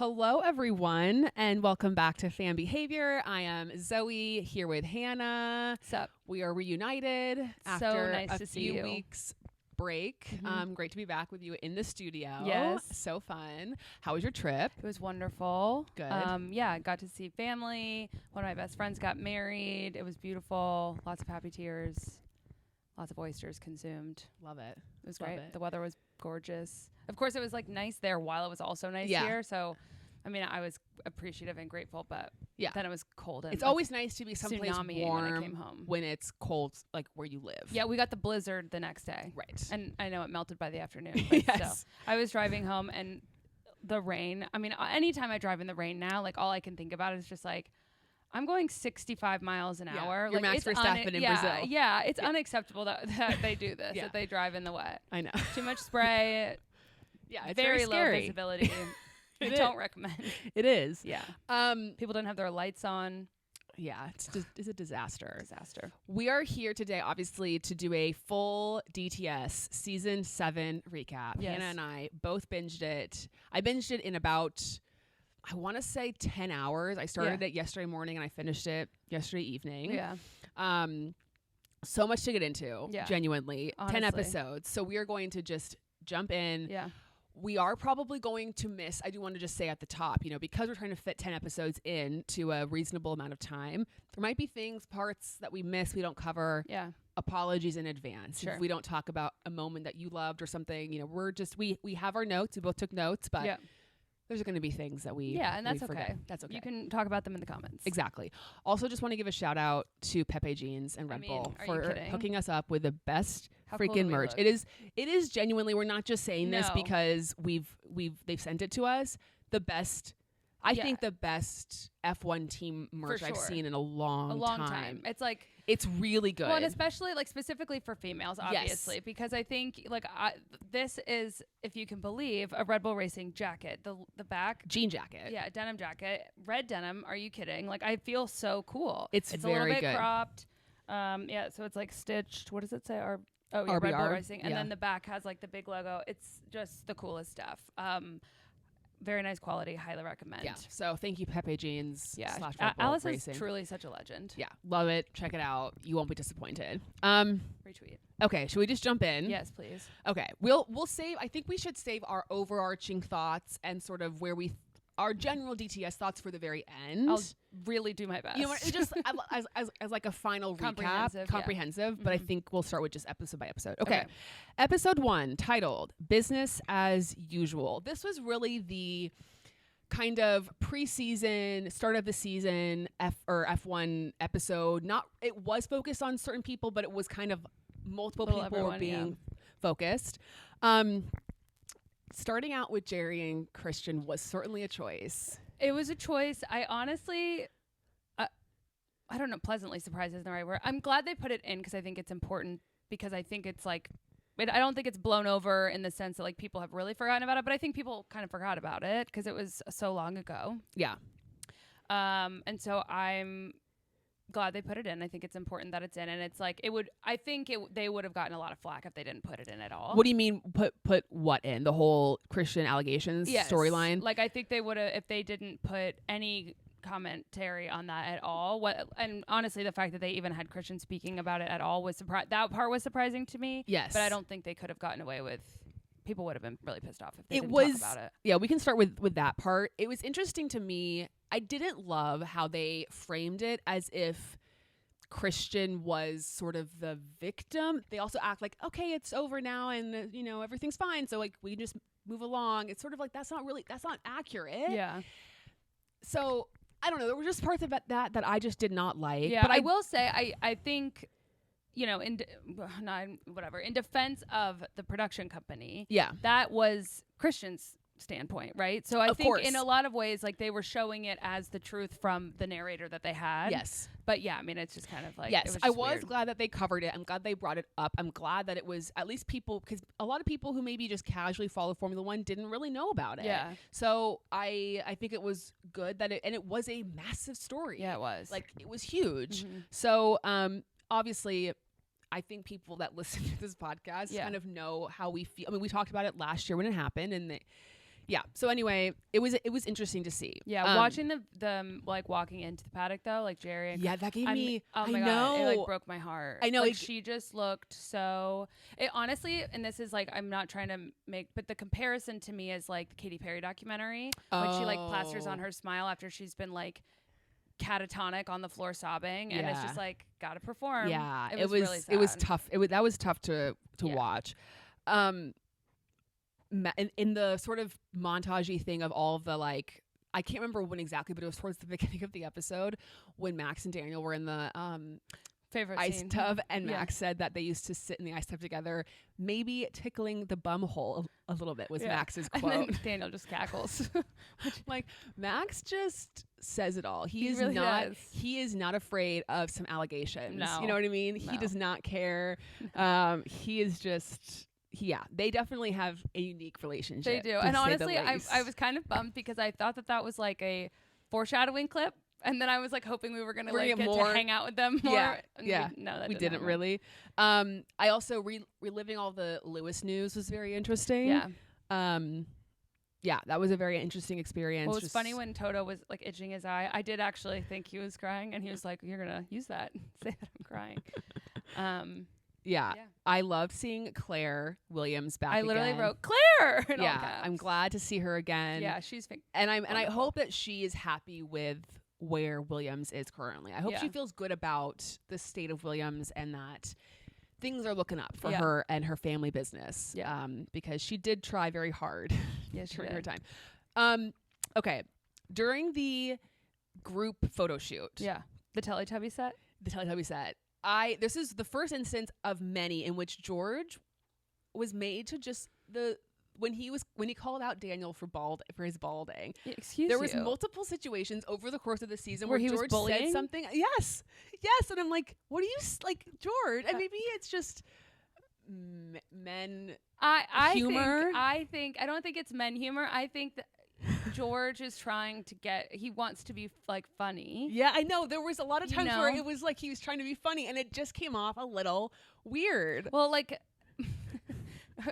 Hello, everyone, and welcome back to Fan Behavior. I am Zoe here with Hannah. Sup? We are reunited So after nice a to see few you. weeks break. Great to be back with you in the studio. Yes. So fun. How was your trip? It was wonderful. Good. Yeah, got to see family. One of my best friends got married. It was beautiful. Lots of happy tears. Lots of oysters consumed. Love it. It was Love great. it. The weather was gorgeous. Of course, it was like nice there while it was also nice Yeah. here. So, I mean, I was appreciative and grateful, but Yeah. then it was cold. And It's like always nice to be someplace tsunami warm when I came home. when it's cold, like where you live. Yeah, we got the blizzard the next day. Right. And I know it melted by the afternoon. But Yes. still, I was driving home and the rain. I mean, anytime I drive in the rain now, like all I can think about is just like, I'm going 65 miles an hour. You're like Max Verstappen in Brazil. Yeah, it's unacceptable that they do this, Yeah. that they drive in the wet. I know. Too much spray, Yeah, it's very very low scary. visibility. I It don't recommend. It is. Yeah. Um. People don't have their lights on. Yeah. It's a disaster. Disaster. We are here today, obviously, to do a full DTS Season 7 recap. Yes. Hannah and I both binged it. I binged it in about, I want to say 10 hours. I started it yesterday morning and I finished it yesterday evening. Yeah. So much to get into, Yeah. genuinely. 10 Honestly. episodes. So we are going to just jump in. Yeah. We are probably going to miss, I do want to just say at the top, because we're trying to fit 10 episodes in to a reasonable amount of time, there might be parts that we miss, we don't cover. Yeah. Apologies in advance. Sure. If we don't talk about a moment that you loved or something, we have our notes. We both took notes, but Yeah. there's going to be things that we Yeah, and that's we forget. okay. That's okay. You can talk about them in the comments. Exactly. Also, just want to give a shout out to Pepe Jeans and Red I mean, Bull are you for kidding? hooking us up with the best How cool do freaking we merch. look? It is genuinely. We're not just saying this No. because they've sent it to us. The best. I think the best F1 team merch I've sure. seen in a long time. It's like, it's really good. well, and especially like specifically for females, obviously, because I think like this is, if you can believe, a Red Bull Racing jacket. The back jean jacket. Yeah, denim jacket, red denim. Are you kidding? Like I feel so cool. It's a very little bit good. cropped. Yeah, so it's like stitched. What does it say? Red Bull RBR. Racing, and Yeah. then the back has like the big logo. It's just the coolest stuff. Very nice quality. Highly recommend. Yeah. So thank you, Pepe Jeans. Yeah. / Red Bull Alice Racing. is truly such a legend. Yeah, love it. Check it out. You won't be disappointed. Retweet. Okay, should we just jump in? Yes, please. Okay, we'll save. I think we should save our overarching thoughts and sort of where our general DTS thoughts for the very end. I'll really do my best. You know, what, just as like a final Comprehensive, comprehensive. But I Mhm. think we'll start with just episode by episode. Okay. Okay. Episode 1, titled "Business as Usual." This was really the kind of preseason, start of the season F1 episode. It was focused on certain people, but it was kind of multiple people everyone, being focused. Starting out with Jerry and Christian was certainly a choice. It was a choice. I honestly, I don't know, pleasantly surprised isn't the right word. I'm glad they put it in because I think it's important, because I think it's like, I don't think it's blown over in the sense that like people have really forgotten about it, but I think people kind of forgot about it because it was so long ago. Yeah. And so I'm glad they put it in. I think it's important that it's in, and it's like they would have gotten a lot of flack if they didn't put it in at all. What do you mean put what in? The whole Christian allegations storyline? Like I think they would have, if they didn't put any commentary on that at all. And honestly, the fact that they even had Christian speaking about it at all was that part was surprising to me. Yes. But I don't think they could have gotten away with. People would have been really pissed off if they didn't talk about it. Yeah, we can start with that part. It was interesting to me. I didn't love how they framed it as if Christian was sort of the victim. They also act like, okay, it's over now and everything's fine, so like we just move along. It's sort of like that's not accurate. Yeah. So I don't know. There were just parts about that I just did not like. Yeah, but I will say I think, in defense of the production company, that was Christian's standpoint, right? So I think in a lot of ways, like they were showing it as the truth from the narrator that they had. Yes. But yeah, I mean, it's just kind of like, yes, I was weird. glad that they covered it. I'm glad they brought it up. I'm glad that it was at least people, because a lot of people who maybe just casually follow Formula One didn't really know about it. Yeah. So I think it was good that it was a massive story. Yeah, it was. Like it was huge. Mm-hmm. So obviously I think people that listen to this podcast kind of know how we feel. I mean, we talked about it last year when it happened, and Yeah. So anyway, it was interesting to see. Yeah, watching them like walking into the paddock though, like Jerry. And that gave me. Oh my God, it like broke my heart. I know. Like she just looked so. It honestly, and this is like I'm not trying to make, but the comparison to me is like the Katy Perry documentary when she like plasters on her smile after she's been like catatonic on the floor sobbing, and it's just like gotta perform. Yeah, it was really sad. It was tough. That was tough to watch. In the sort of montagey thing of all of the like, I can't remember when exactly, but it was towards the beginning of the episode when Max and Daniel were in the favorite ice scene. tub, and Max said that they used to sit in the ice tub together, maybe tickling the bum hole a little bit was Max's quote. And then Daniel just cackles. Like Max just says it all. He is not afraid of some allegations. No. You know what I mean? No. He does not care. He is just. Yeah, they definitely have a unique relationship. They do. And honestly, I was kind of bummed because I thought that was like a foreshadowing clip. And then I was like hoping we were going to like get to hang out with them more. Yeah. We didn't really. I also reliving all the Lewis news was very interesting. Yeah. That was a very interesting experience. Well, it was funny when Toto was like itching his eye. I did actually think he was crying, and he was like, "You're gonna use that, say that I'm crying." Yeah. I loved seeing Claire Williams back. I literally wrote Claire. In all caps. I'm glad to see her again. Yeah, she's and I hope that she is happy with where Williams is currently. I hope she feels good about the state of Williams and that things are looking up for her and her family business. Yeah. Because she did try very hard during her time. Okay. During the group photo shoot. Yeah. The Teletubby set. This is the first instance of many in which George was made to just when he called out Daniel for his balding. There was multiple situations over the course of the season where George said something. Yes, and I'm like, what do you like, George? And maybe it's just men humor. I don't think it's men humor. I think that George is trying to he wants to be like funny. Yeah, I know. There was a lot of times where it was like he was trying to be funny and it just came off a little weird. Well, like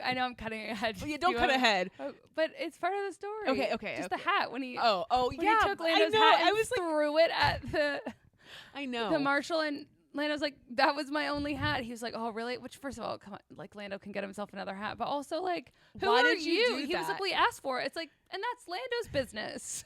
I know I'm cutting ahead. Well, don't cut ahead. But it's part of the story. Okay. Just the hat when he he took Lando's hat and threw it at the the marshal, and Lando's like, that was my only hat. He was like, oh, really? Which, first of all, come on, like, Lando can get himself another hat. But also, like, why did you do he was like, we asked for it. It's like, and that's Lando's business.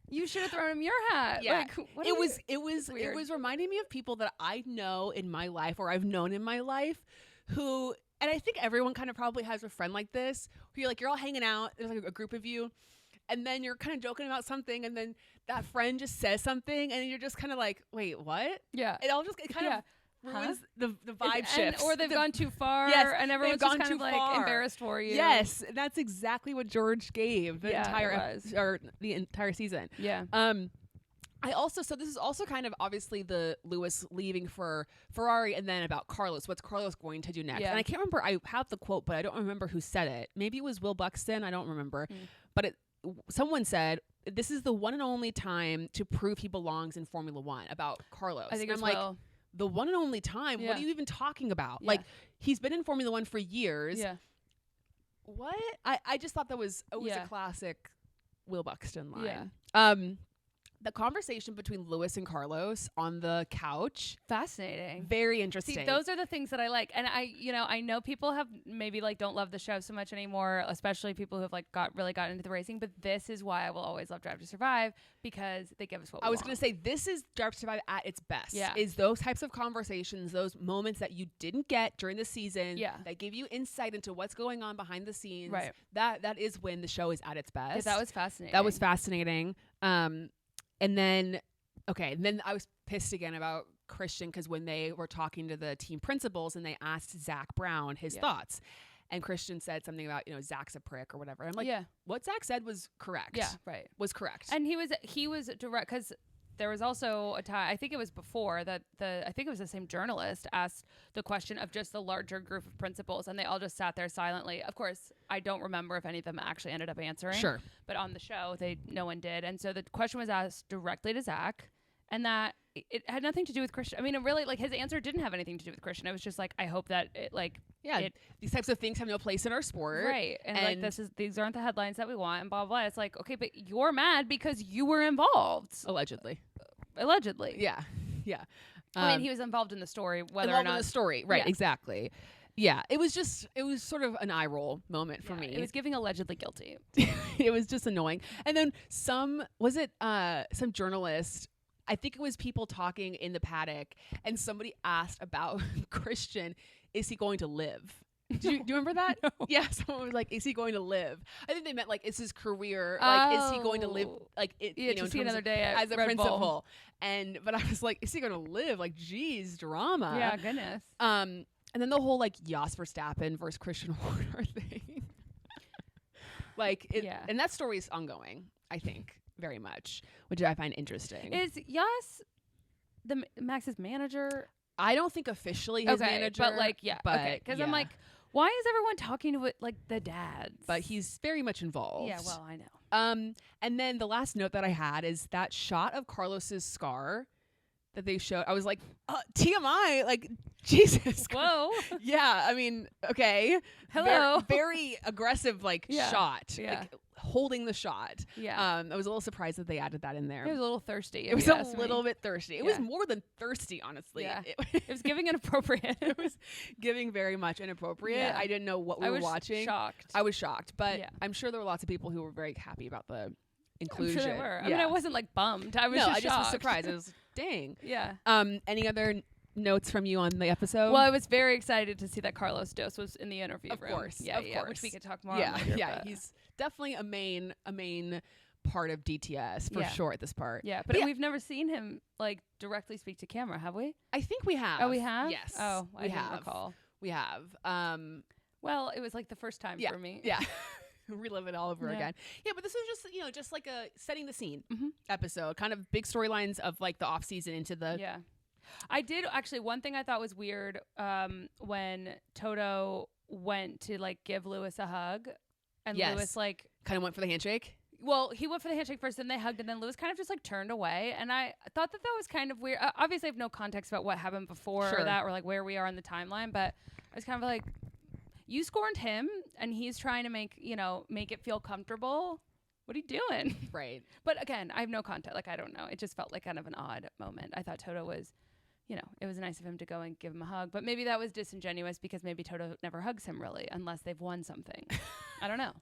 You should have thrown him your hat. Yeah. Like, it was reminding me of people that I know in my life or I've known in my life who, and I think everyone kind of probably has a friend like this, who you're all hanging out. There's like a group of you. And then you're kind of joking about something, and then that friend just says something, and you're just kind of like, "Wait, what?" Yeah, it kind of ruins the vibe shift, or they've gone too far, and everyone's just kind of like embarrassed for you. Yes, that's exactly what George gave the entire season. Yeah. So this is also kind of obviously the Lewis leaving for Ferrari, and then about Carlos. What's Carlos going to do next? Yeah. And I can't remember. I have the quote, but I don't remember who said it. Maybe it was Will Buxton. I don't remember, but someone said, this is the one and only time to prove he belongs in Formula One about Carlos. I think I'm like, the one and only time? Yeah. What are you even talking about? Yeah. Like, he's been in Formula One for years. Yeah. What? I just thought that was a classic Will Buxton line. Yeah. The conversation between Lewis and Carlos on the couch. Fascinating. Very interesting. See, those are the things that I like. And I know people have maybe like don't love the show so much anymore, especially people who have like really gotten into the racing. But this is why I will always love Drive to Survive, because they give us what we want. I was going to say, this is Drive to Survive at its best. Yeah. Is those types of conversations, those moments that you didn't get during the season. Yeah. That give you insight into what's going on behind the scenes. Right. That is when the show is at its best. That was fascinating. And then I was pissed again about Christian, because when they were talking to the team principals and they asked Zach Brown his thoughts, and Christian said something about, Zach's a prick or whatever. I'm like, what Zach said was correct. Yeah, right. Was correct. And he was direct, because there was also a time, I think it was before, that I think it was the same journalist asked the question of just the larger group of principals, and they all just sat there silently. Of course, I don't remember if any of them actually ended up answering. Sure. But on the show, no one did. And so the question was asked directly to Zach, and that it had nothing to do with Christian. I mean, it really, like, his answer didn't have anything to do with Christian. It was just like, I hope that it, like, these types of things have no place in our sport. Right. And like these aren't the headlines that we want and blah, blah, blah. It's like, okay, but you're mad because you were involved. Allegedly. Yeah. Yeah. I mean, he was involved in the story, whether or not. In the story. Right. Exactly. Yeah. It was sort of an eye roll moment for me. It was giving allegedly guilty. It was just annoying. And then some journalist, I think it was people talking in the paddock, and somebody asked about Christian, is he going to live? Do you remember that? No. Yeah, someone was like, is he going to live? I think they meant like, is his career, like, is he going to live, like, to see another day as a Red principal? Bull. But I was like, is he going to live? Like, geez, drama. Yeah, goodness. And then the whole like Verstappen versus Christian Horner thing. And that story is ongoing, I think, very much, which I find interesting. Is Yas Max's manager? I don't think officially his manager, but like, because I'm like, why is everyone talking to it like the dads? But he's very much involved. Yeah, well, I know. And then the last note that I had is that shot of Carlos's scar that they showed. I was like, TMI, like, Jesus. Whoa. Yeah, I mean, okay. Hello. Very aggressive, like, shot. Yeah. Like, holding the shot. Yeah. I was a little surprised that they added that in there. It was a little thirsty. It was a little bit thirsty. It was more than thirsty, honestly. Yeah. It was giving inappropriate. It was giving very much inappropriate. Yeah. I didn't know what we were watching. I was shocked. But I'm sure there were lots of people who were very happy about the inclusion. I'm sure they were. I mean, I wasn't like bummed. I was just shocked. I just was surprised. I was dang. Yeah. Any other notes from you on the episode? Well, I was very excited to see that Carlos Dos was in the interview room. Of course, which we could talk more on later. Yeah, he's definitely a main part of DTS for sure at this part. Yeah, but we've never seen him like directly speak to camera, have we? I think we have. Oh, we have? Yes. Oh, I didn't recall. We have. Well, it was like the first time for me. Yeah. Relive it all over again. Yeah, but this was just like a setting the scene episode, kind of big storylines of like the off season into the I did actually, one thing I thought was weird when Toto went to like give Lewis a hug and Lewis like kind of went for the handshake. Well, he went for the handshake first, then they hugged, and then Lewis kind of just like turned away. And I thought that was kind of weird. Obviously, I have no context about what happened before that or like where we are in the timeline, but I was kind of like, you scorned him and he's trying to make it feel comfortable. What are you doing? Right. But again, I have no context. Like, I don't know. It just felt like kind of an odd moment. I thought Toto was, it was nice of him to go and give him a hug, but maybe that was disingenuous because maybe Toto never hugs him really unless they've won something. I don't know.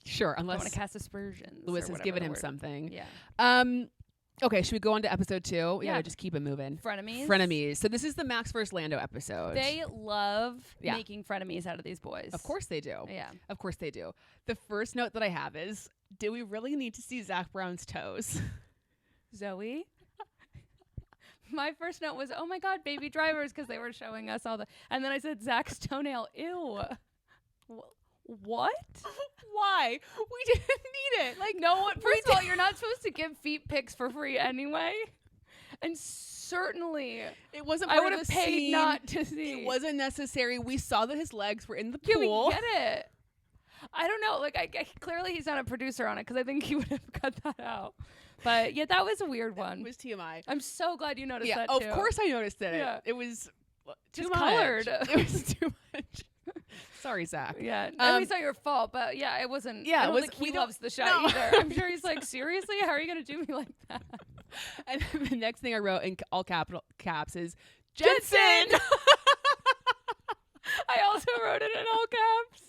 Sure. Unless I want to cast aspersions. Lewis has given him something. Yeah. Okay, should we go on to episode 2? Yeah, just keep it moving. Frenemies. So this is the Max versus Lando episode. They love making frenemies out of these boys. Of course they do. Yeah. Of course they do. The first note that I have is, do we really need to see Zach Brown's toes? Zoe? My first note was, oh my God, baby drivers, because they were showing us all the... And then I said, Zach's toenail, ew. What? Why? We didn't need it. Like, no one. First of all, you're not supposed to give feet pics for free anyway. And certainly, it wasn't. I would have paid not to see. It wasn't necessary. We saw that his legs were in the pool. We get it. I don't know. Like, I clearly he's not a producer on it because I think he would have cut that out. But yeah, that was a weird one. It was TMI. I'm so glad you noticed that too. Of course I noticed it. Yeah. It was just colored. It was too much. Sorry, Zach. Yeah, I mean, it's not your fault, but yeah, it wasn't. Yeah, I don't think he loves the shot either. I'm sure he's like, seriously, how are you gonna do me like that? And then the next thing I wrote in all caps is Jensen. I also wrote it in all caps.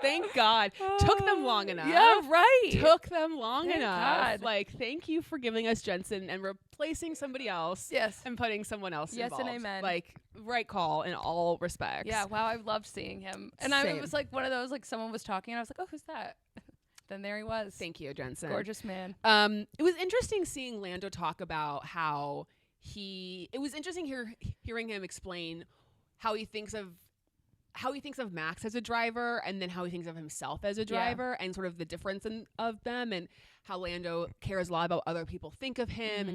Thank God. Took them long enough. Yeah, right. Took them long enough. God. Like, thank you for giving us Jensen and replacing somebody else. Yes. And putting someone else involved. Yes and amen. Like, right call in all respects. Yeah, wow, I loved seeing him. And I was like one of those, like someone was talking and I was like, oh, who's that? Then there he was. Thank you, Jensen. Gorgeous man. It was interesting seeing Lando talk about how it was interesting hearing him explain how he thinks of Max as a driver and then how he thinks of himself as a driver and sort of the difference of them and how Lando cares a lot about what other people think of him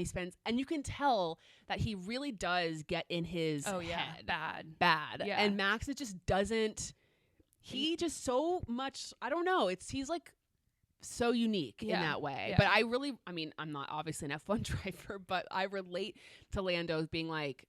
and you can tell that he really does get in his head. Bad. Yeah. And Max, it just doesn't, he just so much, I don't know, he's like so unique in that way. Yeah. But I'm not obviously an F1 driver, but I relate to Lando being like,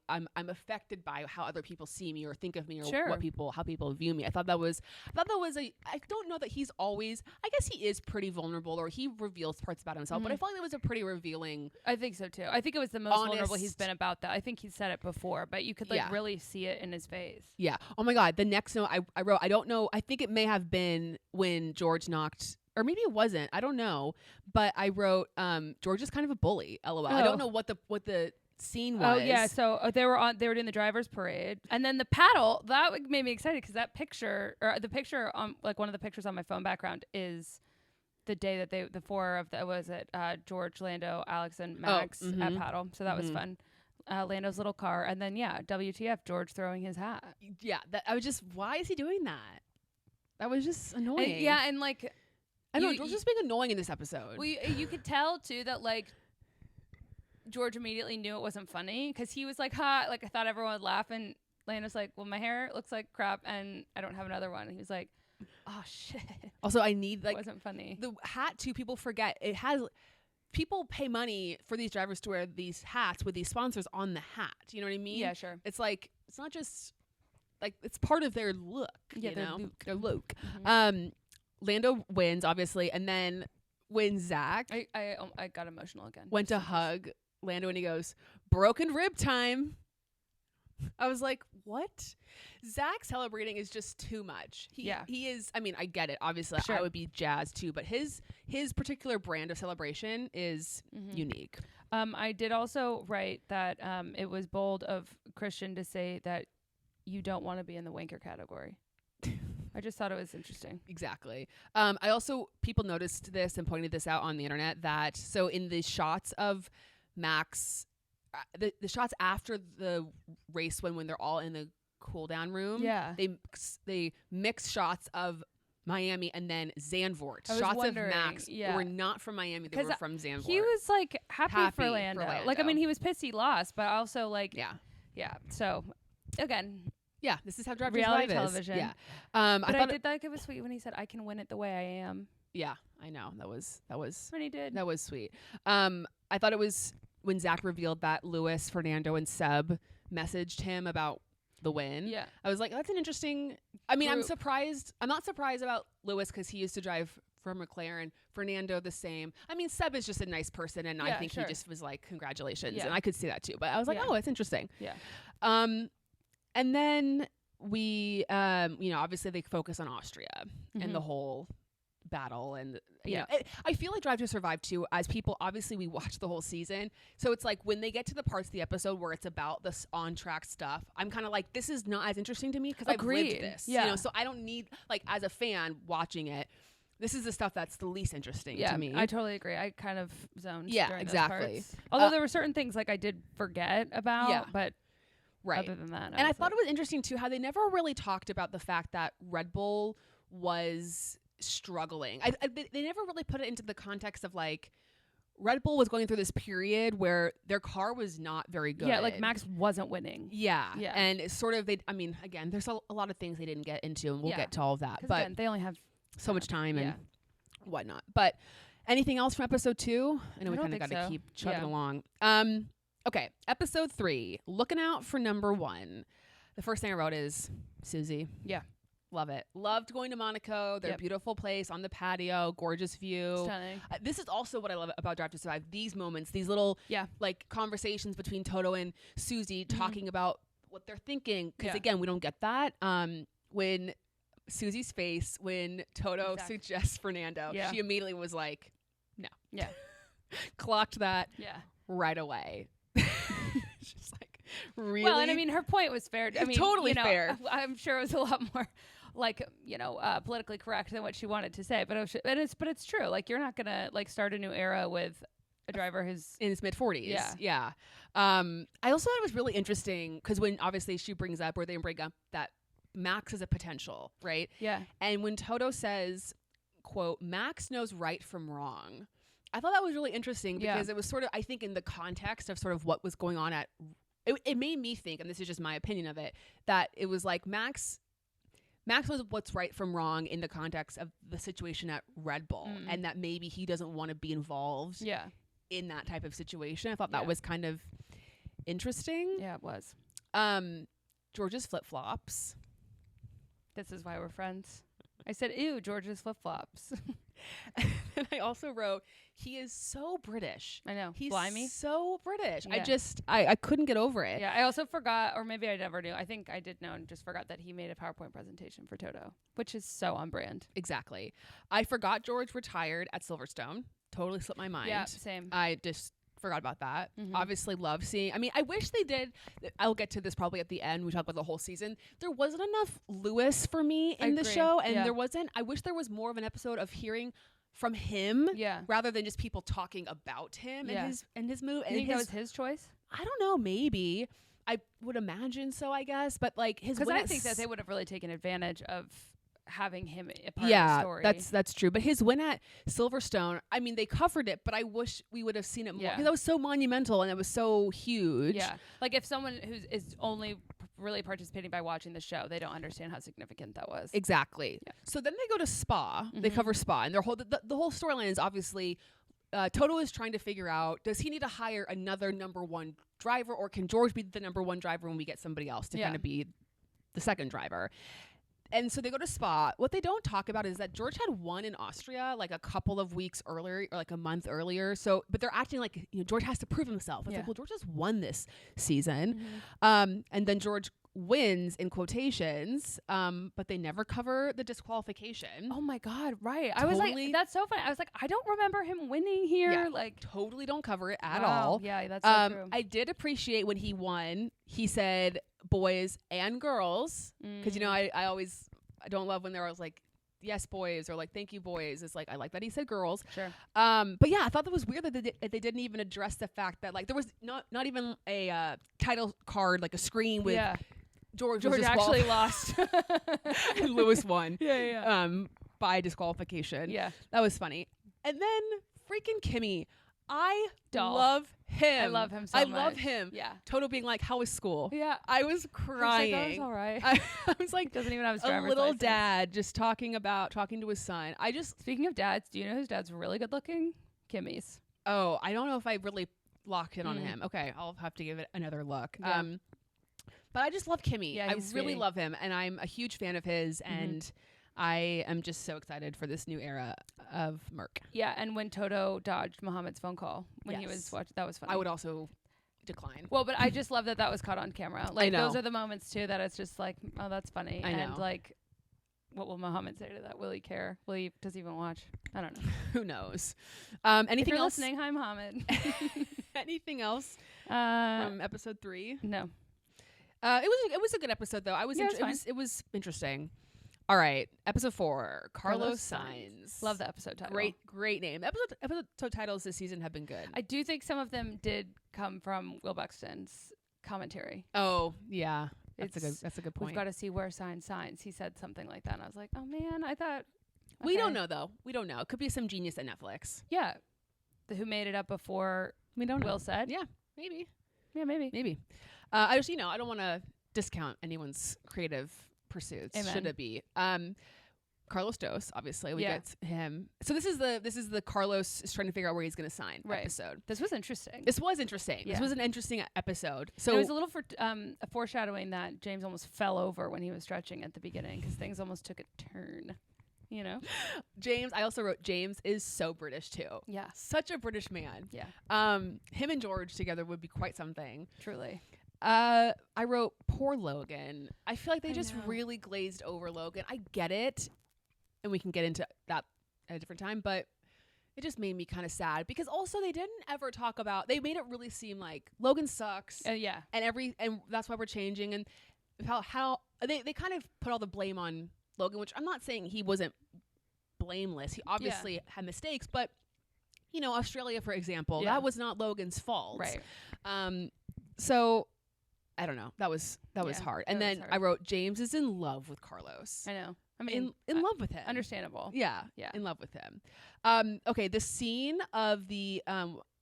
I'm affected by how other people see me or think of me or Sure. how people view me. I thought that was I don't know that he's always, I guess he is pretty vulnerable or he reveals parts about himself, but I felt like it was a pretty revealing. I think so too. I think it was the most vulnerable he's been about that. I think he said it before, but you could really see it in his face. Yeah. Oh my God. The next note I wrote, I don't know. I think it may have been when George knocked, or maybe it wasn't. I don't know. But I wrote, George is kind of a bully. LOL. I don't know what the scene was. Oh yeah, so they were doing the driver's parade, and then the paddle that made me excited because that picture, or the picture on like one of the pictures on my phone background is the day that the four of the George, Lando, Alex, and Max at paddle. So that was fun. Lando's little car, and then WTF, George throwing his hat. Yeah, I was just, why is he doing that? That was just annoying. And like I don't know, George was being annoying in this episode. Well, you could tell too that like George immediately knew it wasn't funny because he was like, "Ha!" Like I thought everyone would laugh, and Lando's like, "Well, my hair looks like crap, and I don't have another one." And he was like, "Oh shit!" Also, I need like it wasn't funny. The hat too. People forget it has. People pay money for these drivers to wear these hats with these sponsors on the hat. You know what I mean? Yeah, sure. It's like it's not just like it's part of their look. Yeah, their look. Lando wins obviously, and then when Zach, I got emotional again. Went to hug Lando and he goes, "Broken rib time." I was like, what? Zach celebrating is just too much. He is, I mean, I get it. Obviously, sure. I would be jazzed too, but his particular brand of celebration is unique. I did also write that it was bold of Christian to say that you don't want to be in the wanker category. I just thought it was interesting. Exactly. I also, people noticed this and pointed this out on the internet that, so in the shots of Max, the shots after the race when they're all in the cool down room, they mix shots of Miami and then Zandvoort. Shots of Max were not from Miami, they were from Zandvoort. He was like happy for Lando. Like, I mean, he was pissed he lost, but also like so again, this is how Drive to reality Survive television. Is. But I did think it was sweet when he said, "I can win it the way I am." Yeah, I know. That was when he did. That was sweet. I thought it was when Zach revealed that Lewis, Fernando, and Seb messaged him about the win. Yeah. I was like, that's an interesting, I mean, group. I'm not surprised about Lewis because he used to drive for McLaren. Fernando the same. I mean, Seb is just a nice person, and I think he just was like, congratulations. And I could see that too. But I was like, oh, it's interesting. Yeah. And then we, obviously they focus on Austria and the whole battle, and you know, I feel like Drive to Survive too, as people, obviously we watch the whole season, so it's like when they get to the parts of the episode where it's about this on track stuff, I'm kind of like, this is not as interesting to me because I've lived this, you know, so I don't need, like, as a fan watching it, this is the stuff that's the least interesting to me. I totally agree. I kind of zoned during exactly those parts. Although there were certain things like I did forget about, but other than that, I thought it was interesting too how they never really talked about the fact that Red Bull was struggling. They never really put it into the context of like Red Bull was going through this period where their car was not very good. Yeah, like Max wasn't winning. Yeah. And it's sort of, I mean, again, there's a lot of things they didn't get into, and we'll get to all of that. But again, they only have so much time and whatnot. But anything else from episode 2? I know we kind of got to keep chugging along. Okay, episode 3, looking out for number 1. The first thing I wrote is Susie. Yeah. Love it. Loved going to Monaco. Their beautiful place on the patio, gorgeous view. Stunning. This is also what I love about Drive to Survive. These moments, these little like conversations between Toto and Susie talking about what they're thinking. Because again, we don't get that. When Susie's face, when Toto suggests Fernando, she immediately was like, no. Yeah. Clocked that right away. She's like, really? Well, and I mean, her point was fair. I mean, totally fair. I'm sure it was a lot more like, politically correct than what she wanted to say, but it's true. Like, you're not gonna like start a new era with a driver who's in his mid-40s. Yeah. I also thought it was really interesting because when obviously she brings up, or they bring up, that Max is a potential, right? Yeah. And when Toto says, quote, "Max knows right from wrong," I thought that was really interesting because it was sort of, I think, in the context of sort of what was going on at. It made me think, and this is just my opinion of it, that it was like Max was what's right from wrong in the context of the situation at Red Bull, and that maybe he doesn't want to be involved in that type of situation. I thought that was kind of interesting. Yeah, it was. George's flip-flops. This is why we're friends. I said, ew, George's flip-flops. And I also wrote, he is so British. I know. He's Blimey. so British. Yeah. I couldn't get over it. Yeah, I also forgot, or maybe I never knew. I think I did know and just forgot that he made a PowerPoint presentation for Toto, which is so on brand. Exactly. I forgot George retired at Silverstone. Totally slipped my mind. Yeah, same. I just forgot about that. Mhm. Obviously love seeing. I mean, I wish they did. I'll get to this probably at the end. We talk about the whole season. There wasn't enough Lewis for me in the agree. show. And Yeah. there wasn't. I wish there was more of an episode of hearing from him Yeah. rather than just people talking about him Yeah. and his move. You And think that was his choice? I don't know, maybe. I would imagine so, I guess. But like his Because win I at think that they would have really taken advantage of having him a part of the yeah, story. that's true. But his win at Silverstone, I mean, they covered it, but I wish we would have seen it more Yeah. because that was so monumental and it was so huge. Yeah. Like if someone who is only really participating by watching the show, they don't understand how significant that was. Exactly. Yeah. So then they go to Spa. They Mhm. cover Spa, and their whole the whole storyline is obviously Toto is trying to figure out, does he need to hire another number one driver, or can George be the number one driver when we get somebody else to Yeah. kind of be the second driver? And so they go to Spa. What they don't talk about is that George had won in Austria like a couple of weeks earlier, or like a month earlier. So, but they're acting like, you know, George has to prove himself. It's Yeah. like, well, George has won this season. Mhm. And then George wins in quotations, but they never cover the disqualification. Oh my God, right. I was Totally. like, that's so funny. I was like, I don't remember him winning here. Yeah. Like, Totally don't cover it at wow. all. Yeah, that's so true. I did appreciate when he won, he said boys and girls. Because, you know, I don't love when they're always like, yes, boys, or like, thank you, boys. It's like, I like that he said girls. Sure. But yeah, I thought that was weird that they didn't even address the fact that like there was not even a title card, like a screen with Yeah. George Actually lost. and Lewis won. Yeah. By disqualification. Yeah. That was funny. And then freaking Kimmy. I Doll. love him. I love him so I much. love him. Yeah. Toto being like, how was school? Yeah. I was crying. I was like, oh, it's all right. I was like, Doesn't even have his a driver's little license. dad just talking to his son. Speaking of dads, do you know whose dad's really good looking? Kimmy's. I don't know if I really locked in on Mm. him. Okay, I'll have to give it another look. Yeah. But I just love Kimmy. Yeah, I he's really sweetie. love him, and I'm a huge fan of his, and I am just so excited for this new era of Merc. Yeah, and when Toto dodged Muhammad's phone call when he was Yes. watching, that was funny. I would also decline. Well, but I just love that was caught on camera. Like, know. those are the moments, too, that it's just like, oh, that's funny. I And, know. like, what will Muhammad say to that? Will he care? Does he even watch? I don't know. Who knows? If Anything you're else? listening, hi, Muhammad. Anything else from episode 3? No. It was a good episode though. Yeah, it's fine. It was interesting. All right, episode 4, Carlos Sainz. Love the episode title. Great name. Episode titles this season have been good. I do think some of them did come from Will Buxton's commentary. Oh yeah, that's It's- a good point. We've got to see where signs. He said something like that, and I was like, oh man, I thought. We don't okay. know though. We don't know. It could be some genius at Netflix. Yeah, who made it up before We don't know. Will said. Yeah, maybe. Yeah, maybe. I just I don't want to discount anyone's creative pursuits. Amen. Should it be? Carlos Dos, obviously, we Yeah. get him. So this is the Carlos is trying to figure out where he's going to sign Right. episode. This was interesting. This was interesting. Yeah. This was an interesting episode. So So it was a little a foreshadowing that James almost fell over when he was stretching at the beginning because things almost took a turn. You know? James, I also wrote James is so British too. Yeah. Such a British man. Yeah. Him and George together would be quite something. Truly. I wrote poor Logan. I feel like they I just know. really glazed over Logan. I get it, and we can get into that at a different time, but it just made me kind of sad because also they didn't ever talk about. They made it really seem like Logan sucks, Yeah. and that's why we're changing, and how they kind of put all the blame on Logan, which I'm not saying he wasn't blameless. He obviously had mistakes, but Australia, for example, Yeah. that was not Logan's fault. Right. So I don't know. That was Yeah, hard. that And was then hard. I wrote James is in love with Carlos. I know. I mean, In love with him. understandable. Yeah. Yeah. In love with him. Okay, the scene of the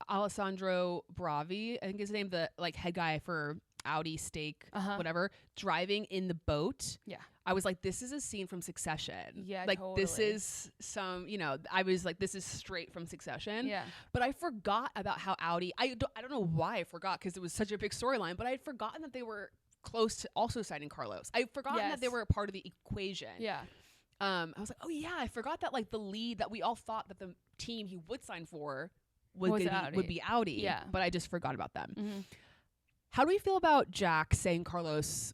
Alessandro Bravi, I think his name, the head guy for Audi Steak, Uh-huh. whatever, driving in the boat. Yeah. I was like, this is a scene from Succession. Yeah, like totally. this is some, I was like, this is straight from Succession. Yeah. But I forgot about how Audi, I don't know why I forgot, because it was such a big storyline, but I had forgotten that they were close to also signing Carlos. I had forgotten that they were a part of the equation. Yeah. I was like, oh yeah, I forgot that like the lead that we all thought that the team he would sign for would be Audi. Yeah. But I just forgot about them. Mm-hmm. How do we feel about Jack saying Carlos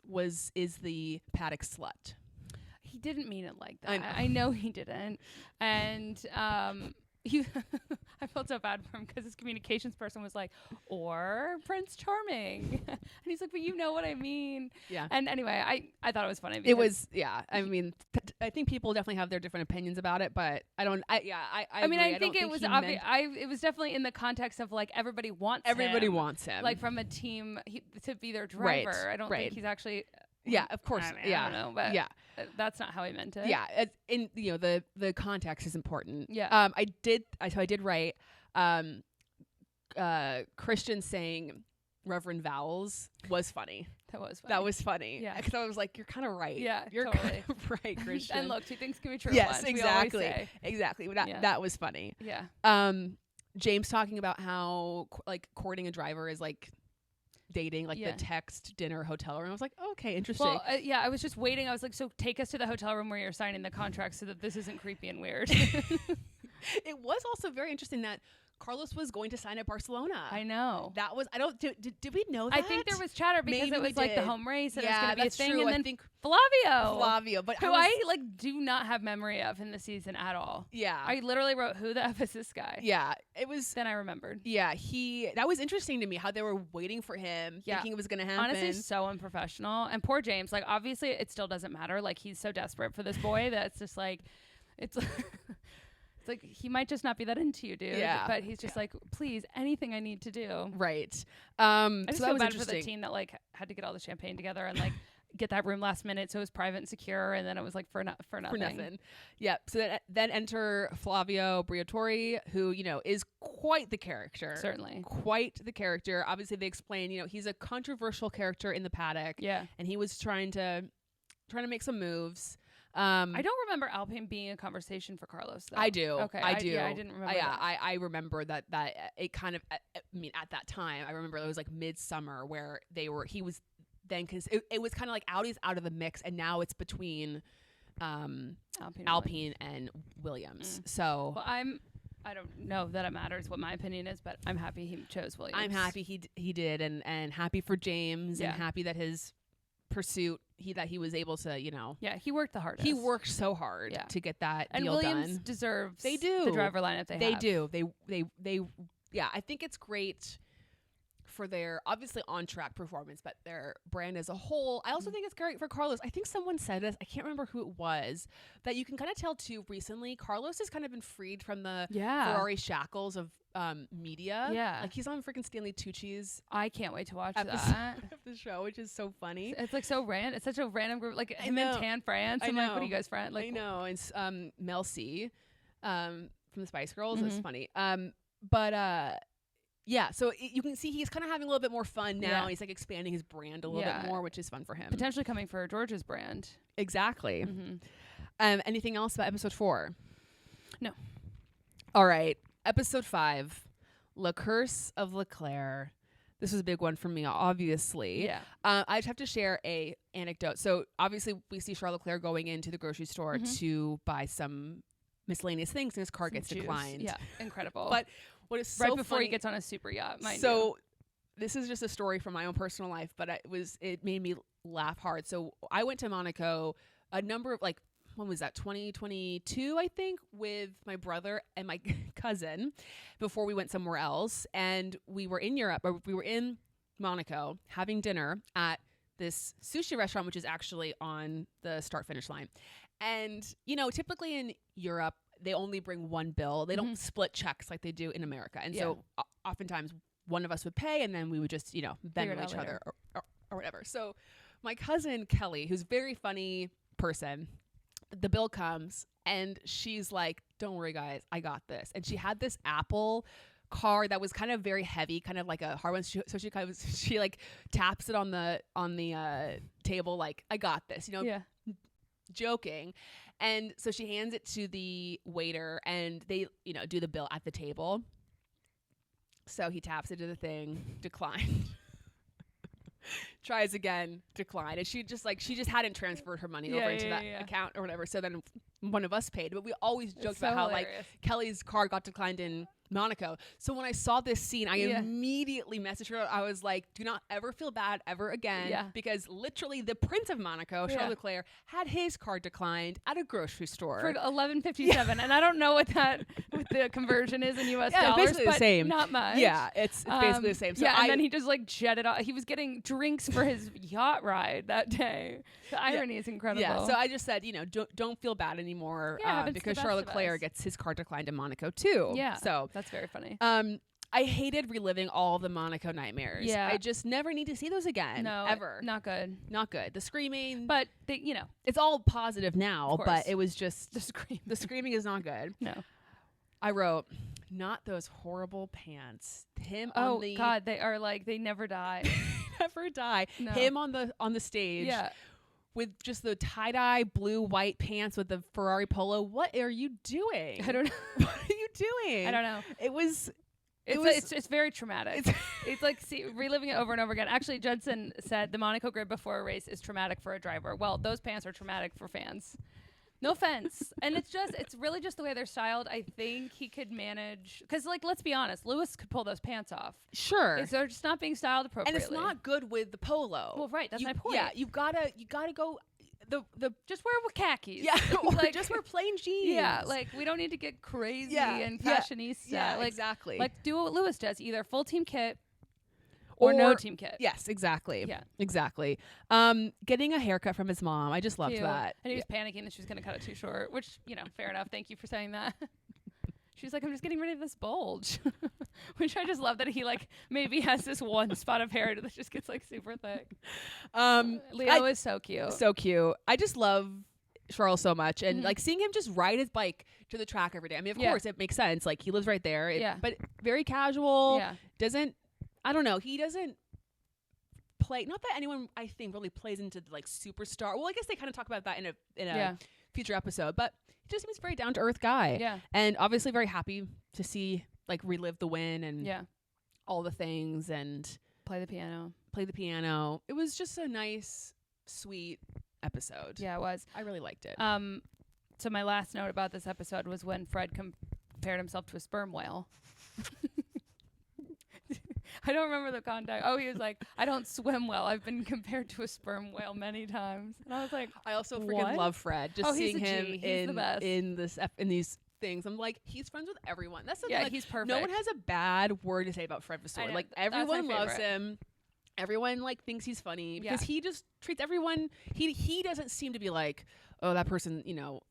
is the paddock slut? He didn't mean it like that. I know he didn't. And I felt so bad for him because his communications person was like, or Prince Charming. And he's like, but you know what I mean. Yeah. And anyway, I thought it was funny. It was, yeah. I mean, I think people definitely have their different opinions about it, but I don't, I mean, agree. I think it was obvious. It was definitely in the context of like everybody wants him. Like from a team to be their driver. Right. I don't think he's actually. Yeah, of course. I don't know, but that's not how I meant it. Yeah, in the context is important. Yeah. I did write Christian saying Reverend Vowels was funny. That was funny. Yeah, because I was like, you're kind of right. Yeah, you're totally. kind of right, Christian. And look, two things can be true. Yes, at once, exactly, exactly. That was funny. Yeah. James talking about how like courting a driver is like dating, like the text, dinner, hotel room. I was like, oh, okay, interesting. Well, I was just waiting. I was like, so take us to the hotel room where you're signing the contract so that this isn't creepy and weird. It was also very interesting that Carlos was going to sign at Barcelona. I know. That was, did we know that? I think there was chatter because Maybe it was like the home race and it was going to be a thing. True. And then I think Flavio, but who I like do not have memory of in the season at all. Yeah. I literally wrote, who the F is this guy? Yeah. It was. Then I remembered. Yeah. That was interesting to me how they were waiting for him, thinking it was going to happen. Honestly, so unprofessional. And poor James, like obviously it still doesn't matter. Like he's so desperate for this boy that it's just like, it's like he might just not be that into you, dude. Yeah. But he's just like, please, anything I need to do. Right. I just feel bad for the team that like had to get all the champagne together and like get that room last minute so it was private and secure, and then it was like for nothing. Yeah. So then enter Flavio Briatore, who is quite the character. Certainly, quite the character. Obviously, they explain he's a controversial character in the paddock. Yeah, and he was trying to make some moves. I don't remember Alpine being a conversation for Carlos, though. I do. Okay. I do. Yeah, I didn't remember that. I remember that it kind of, I mean, at that time, I remember it was like midsummer where he was then, because it was kind of like Audi's out of the mix, and now it's between Alpine and Williams. So. Well, I don't know that it matters what my opinion is, but I'm happy he chose Williams. I'm happy he did, and happy for James, and happy that his pursuit he was able to he worked the hardest. He worked so hard to get that and deal Williams done. Deserves they do the driver lineup they have. Do they I think it's great for their obviously on track performance, but their brand as a whole. I also think it's great for Carlos. I think someone said this, I can't remember who it was, that you can kind of tell too recently Carlos has kind of been freed from the Ferrari shackles of media. Yeah, like he's on freaking Stanley Tucci's. I can't wait to watch that of the show, which is so funny. It's like so random. It's such a random group, like him and Tan France. I'm like, what are you guys friends? Like, I know. And Mel C from the Spice Girls. That's funny. But yeah, so you can see he's kind of having a little bit more fun now. He's like expanding his brand a little bit more, which is fun for him. Potentially coming for George's brand. Exactly. Mm-hmm. Anything else about episode 4? No. All right. Episode 5, Le Curse of Leclerc. This was a big one for me, obviously. Yeah. I just have to share a anecdote. So obviously we see Charles Leclerc going into the grocery store to buy some miscellaneous things, and his car gets declined. Yeah, incredible. But what is so right before funny, he gets on a super yacht, this is just a story from my own personal life, but it made me laugh hard. So I went to Monaco a number of when was that, 2022 I think, with my brother and my cousin before we went somewhere else, and we were in Europe, or we were in Monaco having dinner at this sushi restaurant, which is actually on the start finish line. And typically in Europe they only bring one bill. They don't split checks like they do in America. And so oftentimes one of us would pay, and then we would just, Venmo each other or whatever. So my cousin Kelly, who's a very funny person, the bill comes and she's like, don't worry guys, I got this. And she had this Apple card that was kind of very heavy, kind of like a hard one. So she like taps it on the table, like, I got this, joking. And so she hands it to the waiter and they, do the bill at the table. So he taps into the thing, declined. Tries again, declined. And she just hadn't transferred her money over into that account or whatever. So then one of us paid. But we always joked about how like Kelly's card got declined in Monaco. So when I saw this scene, I immediately messaged her. I was like, do not ever feel bad ever again. Yeah. Because literally the Prince of Monaco, Charles Leclerc, had his card declined at a grocery store. For $11.57. And I don't know what the conversion is in US dollars. Basically but the same. Not much. Yeah, it's basically the same. So and then he just like jetted off. He was getting drinks for his yacht ride that day. The irony is incredible. Yeah, so I just said, don't feel bad anymore because Charles Leclerc gets his card declined in Monaco too. Yeah. So that's very funny. I hated reliving all of the Monaco nightmares. Yeah. I just never need to see those again. No. Ever. Not good. Not good. The screaming. But, it's all positive now, but it was just. The screaming is not good. No. I wrote, not those horrible pants. Him on the. Oh, God. They are like, they never die. Never die. No. Him on the stage. Yeah. With just the tie-dye blue-white pants with the Ferrari polo. What are you doing? I don't know. What are you doing? I don't know. It's very traumatic. It's like reliving it over and over again. Actually, Judson said the Monaco grid before a race is traumatic for a driver. Well, those pants are traumatic for fans. No offense. And it's really just the way they're styled. I think he could manage, because let's be honest, Lewis could pull those pants off. Sure. They're just not being styled appropriately. And it's not good with the polo. Well, right. That's my point. Yeah, you gotta go. The just wear khakis. Yeah, or just wear plain jeans. Yeah, we don't need to get crazy and fashionista. Yeah, exactly. Do what Lewis does, either full team kit or no team kit. Yes, exactly. Yeah, exactly. Getting a haircut from his mom, I just loved that. And he was panicking that she was going to cut it too short, which fair enough. Thank you for saying that. She's like, I'm just getting rid of this bulge, which I just love that he maybe has this one spot of hair that just gets super thick. Leo is so cute. So cute. I just love Charles so much. And seeing him just ride his bike to the track every day. I mean, of course it makes sense. He lives right there. But very casual. Yeah. I don't know. He doesn't play. Not that anyone, I think, really plays into superstar. Well, I guess they kind of talk about that in a future episode. But he just seems a very down to earth guy. Yeah. And obviously very happy to see relive the win and all the things and play the piano. It was just a nice, sweet episode. Yeah, it was. I really liked it. So my last note about this episode was when Fred compared himself to a sperm whale. I don't remember the context. Oh, he was like, I don't swim well. I've been compared to a sperm whale many times. And I was like, I also freaking love Fred. Just seeing him in these things. I'm like, he's friends with everyone. That's something he's perfect. No one has a bad word to say about Fred Vasseur. Everyone loves him. Everyone thinks he's funny because he just treats everyone. He doesn't seem to be like, oh, that person,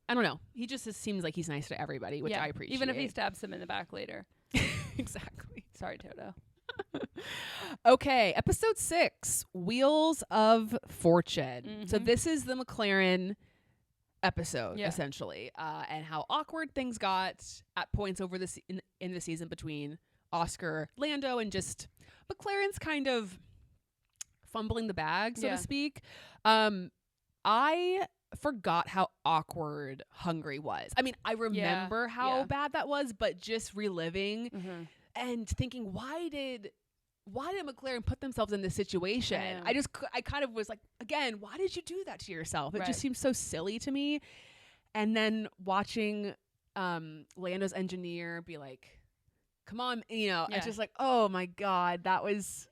I don't know. He just seems like he's nice to everybody, which I appreciate. Even if he stabs him in the back later. Exactly. Sorry, Toto. Okay, episode 6, Wheels of Fortune. Mm-hmm. So this is the McLaren episode, essentially, and how awkward things got at points over this in the season between Oscar, Lando, and just McLaren's kind of fumbling the bag, so to speak. I forgot how awkward Hungary was. I mean, I remember how bad that was, but just reliving and thinking, why did McLaren put themselves in this situation? I kind of was like, again, why did you do that to yourself? It just seems so silly to me. And then watching Lando's engineer be like, come on, it's just like, oh my God, that was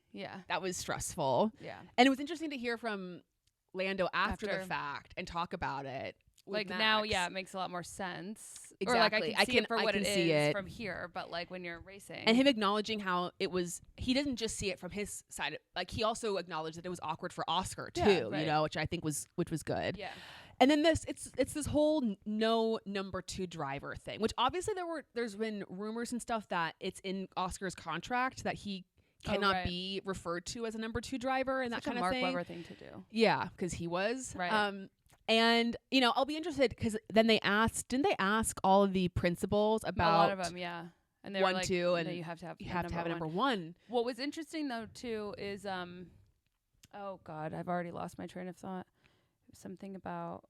stressful. Yeah. And it was interesting to hear from Lando after the fact and talk about it. Now, it makes a lot more sense. Exactly. Or I can see it for what it is from here, but when you're racing. And him acknowledging how it was, he didn't just see it from his side. He also acknowledged that it was awkward for Oscar too, which I think was good. Yeah. And then it's this whole no number 2 driver thing, which obviously there's been rumors and stuff that it's in Oscar's contract that he cannot be referred to as a number 2 driver and that kind of thing. Mark Webber thing to do. Yeah, because he was. Right. And I'll be interested because then didn't they ask all of the principals about a lot of them, yeah. And they 1, were like, 2, and you have to have number 1. What was interesting though too is oh God, I've already lost my train of thought. something about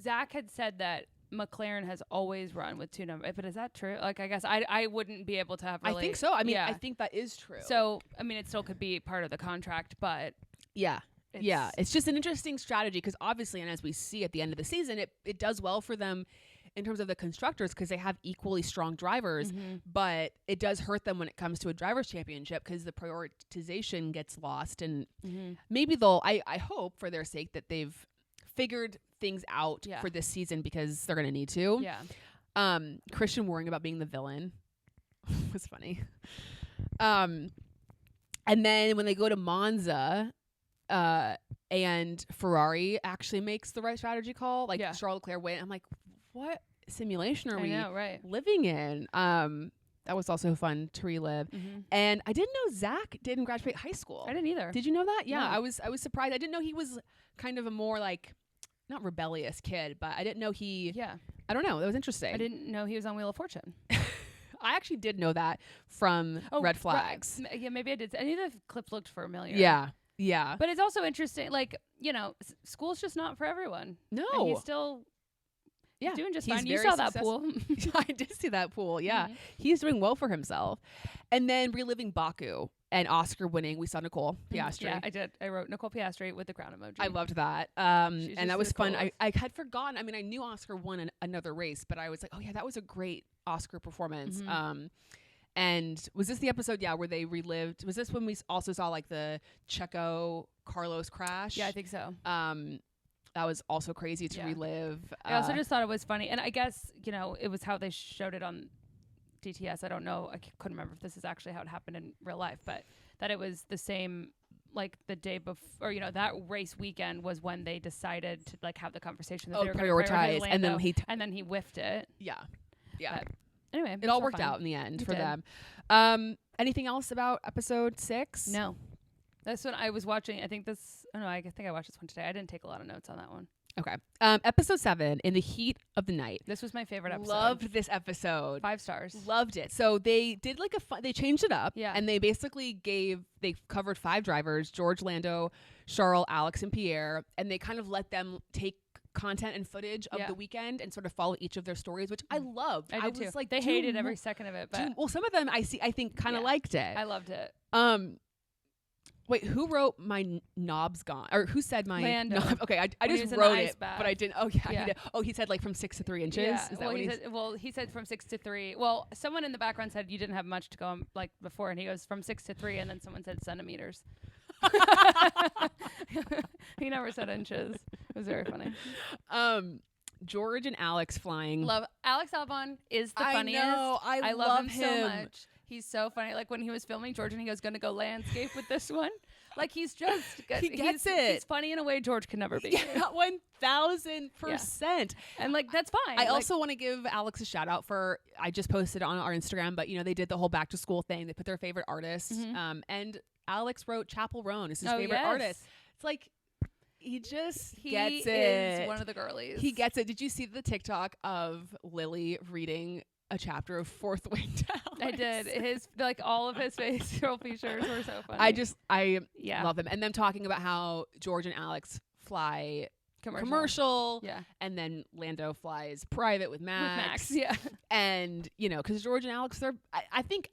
Zach had said that McLaren has always run with 2 numbers, but is that true? Like, I guess I wouldn't be able to have really, I think so. I mean, I think that is true. So, I mean, it still could be part of the contract, but it's just an interesting strategy because obviously, and as we see at the end of the season, it does well for them in terms of the constructors because they have equally strong drivers, but it does hurt them when it comes to a driver's championship because the prioritization gets lost. And maybe I hope for their sake that they've figured things out for this season because they're going to need to. Yeah. Christian worrying about being the villain was funny. And then when they go to Monza, and Ferrari actually makes the right strategy call, like Charles Leclerc went. I'm like, what simulation are we living in? That was also fun to relive. And I didn't know Zach didn't graduate high school. I didn't either. Did you know that? Yeah, No. I was surprised. I didn't know he was kind of a more like not rebellious kid, but I didn't know he. Yeah. I don't know. That was interesting. I didn't know he was on Wheel of Fortune. I actually did know that from Red Flags. Right. Yeah, maybe I did. Any of the clips looked familiar. Yeah. Yeah. But it's also interesting. Like, you know, school's just not for everyone. No. And he's still doing just fine. You very saw that pool. I did see that pool. Yeah. He's doing well for himself. And then reliving Baku and Oscar winning. We saw Nicole Piastri. Yeah, I did. I wrote Nicole Piastri with the crown emoji. I loved that. And that was fun. I had forgotten. I mean, I knew Oscar won another race, but I was like, oh yeah, that was a great Oscar performance. And was this the episode, where they relived? Was this when we also saw like the Checo Carlos crash? Yeah, I think so. That was also crazy to relive. I also just thought it was funny. And I guess, you know, it was how they showed it on DTS. I don't know. I couldn't remember if this is actually how it happened in real life, but that it was the same, like the day before, you know, that race weekend was when they decided to like have the conversation that they were prioritize. Lando, and then he whiffed it. Yeah. Yeah. But anyway, it all worked out in the end for them. Anything else about episode 6? No. That's when I was watching. I think I think I watched this one today. I didn't take a lot of notes on that one. Okay. Episode 7, In the Heat of the Night. This was my favorite episode. Loved this episode. 5 stars. Loved it. So they did like they changed it up. Yeah. And they basically they covered 5 drivers: George, Lando, Charles, Alex, and Pierre. And they kind of let them take content and footage of the weekend and sort of follow each of their stories, which I loved. I did was too. Like, they hated every second of it. But well, some of them I think kind of liked it. I loved it. Wait, who wrote my knob's gone? Or who said my Lando. knob? Okay, I just wrote it, but I didn't. Oh, yeah. He did. Oh, he said like from 6 to 3 inches? Yeah. Is that what he said? Well, he said from 6 to 3. Well, someone in the background said you didn't have much to go on like before, and he goes from 6 to 3, and then someone said centimeters. He never said inches. It was very funny. George and Alex flying. Love Alex Albon is the funniest. I know. I love him so much. He's so funny. Like when he was filming George and he was going to go landscape with this one. Like he's just he gets it. He's funny in a way George can never be. Yeah, 1000%. And like that's fine. I also want to give Alex a shout out for I just posted on our Instagram, but you know they did the whole back to school thing. They put their favorite artists, and Alex wrote Chapel Roan is his favorite artist. It's like he gets it. He is one of the girlies. He gets it. Did you see the TikTok of Lily reading a chapter of Fourth Wing to Alex? I did. His like all of his facial features were so funny. I love him. And them talking about how George and Alex fly commercial, and then Lando flies private with Max. And you know, because George and Alex, I think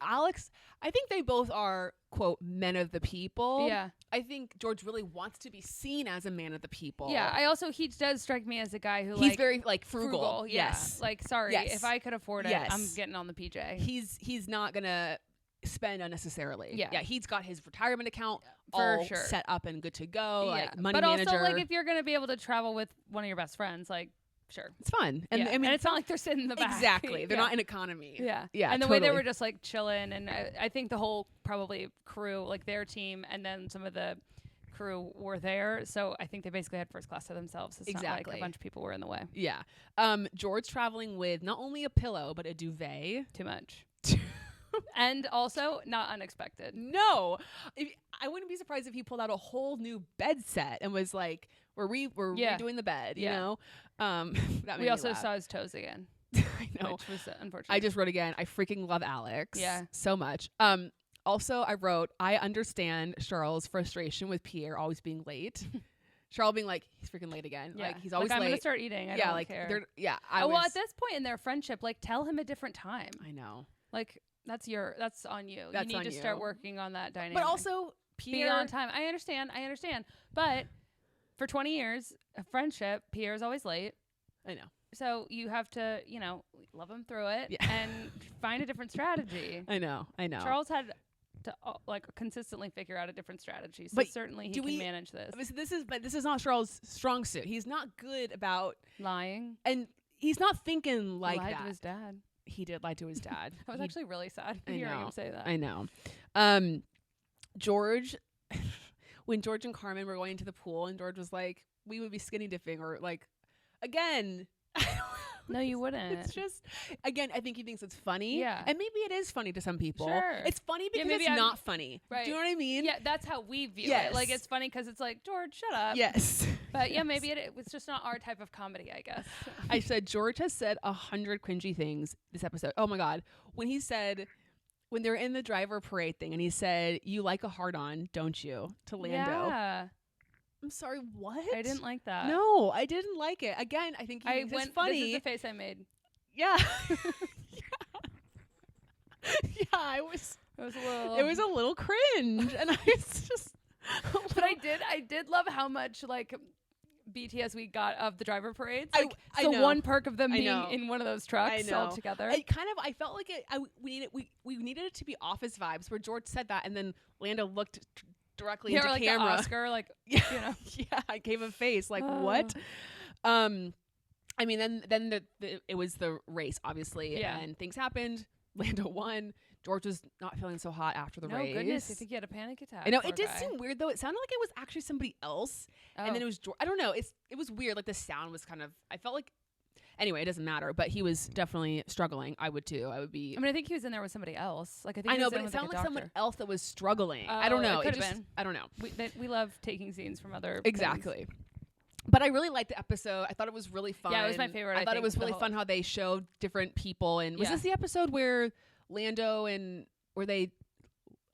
they both are quote men of the people. I think George really wants to be seen as a man of the people. He does strike me as a guy who he's very like frugal. Yes, like sorry, if I could afford it, I'm getting on the PJ. He's not gonna spend unnecessarily. He's got his retirement account for all sure set up and good to go. Like money but manager. Also like if you're gonna be able to travel with one of your best friends, like sure, it's fun. And I mean, and it's not like they're sitting in the back. Exactly, they're not in economy. And the way they were just like chilling, and I think the whole probably crew, like their team, and then some of the crew were there, so I think they basically had first class to themselves. It's not like a bunch of people were in the way. George traveling with not only a pillow but a duvet. Too much. And also not unexpected. No, I wouldn't be surprised if he pulled out a whole new bed set and was like, "We're redoing the bed." You know. We also saw his toes again. I know, which was unfortunate. I just wrote again. I freaking love Alex. So much. Also, I wrote, I understand Charles' frustration with Pierre always being late. Charles being like, he's freaking late again. Yeah. Like he's always I'm late. gonna start eating. I don't care. Well, at this point in their friendship, like tell him a different time. I know. Like that's on you. That's you on need to you. start working on that dynamic. But also Pierre, be on time. I understand. But for 20 years of friendship, Pierre's always late. I know. So you have to, love him through it and find a different strategy. I know. Charles had to consistently figure out a different strategy. So certainly he can manage this. But this is not Charles' strong suit. He's not good about lying, and he's not thinking like that. He lied to his dad. He did lie to his dad. I was actually really sad hearing him say that. I know. George, when George and Carmen were going to the pool, and George was like, "We would be skinny dipping," or like, again. No, you wouldn't. It's just, again, I think he thinks it's funny. Yeah. And maybe it is funny to some people. Sure. It's funny because it's not funny. Right. Do you know what I mean? Yeah, that's how we view it. Like, it's funny because it's like, George, shut up. Yes. But yeah, maybe it was just not our type of comedy, I guess. I said, George has said 100 cringy things this episode. Oh my God. When he said, when they're in the driver parade thing, and he said, "You like a hard-on, don't you?" to Lando. Yeah. I'm sorry, what? I didn't like that. No, I didn't like it. Again, I think it's funny. This is the face I made. Yeah. Yeah, it was a little cringe. And I was just But I did love how much like BTS we got of the driver parades. Like, I know. one perk of them being in one of those trucks all together. I felt like we needed it to be Office vibes, where George said that and then Lando looked directly into like camera. The Oscar, like, yeah, I gave a face like what? I mean, then it was the race, obviously, and things happened. Lando won. George was not feeling so hot after the race. No goodness, I think he had a panic attack. I know it did seem weird though. It sounded like it was actually somebody else, and then it was George. I don't know. It was weird. Like the sound was kind of. I felt like. Anyway, it doesn't matter. But he was definitely struggling. I would too. I would be. I mean, I think he was in there with somebody else. Like I think. I know, but it sounded like someone else that was struggling. Oh, I don't know. It could have been. I don't know. We love taking scenes from other. Exactly. Things. But I really liked the episode. I thought it was really fun. Yeah, it was my favorite. I thought it was really fun how they showed different people. And was this the episode where Lando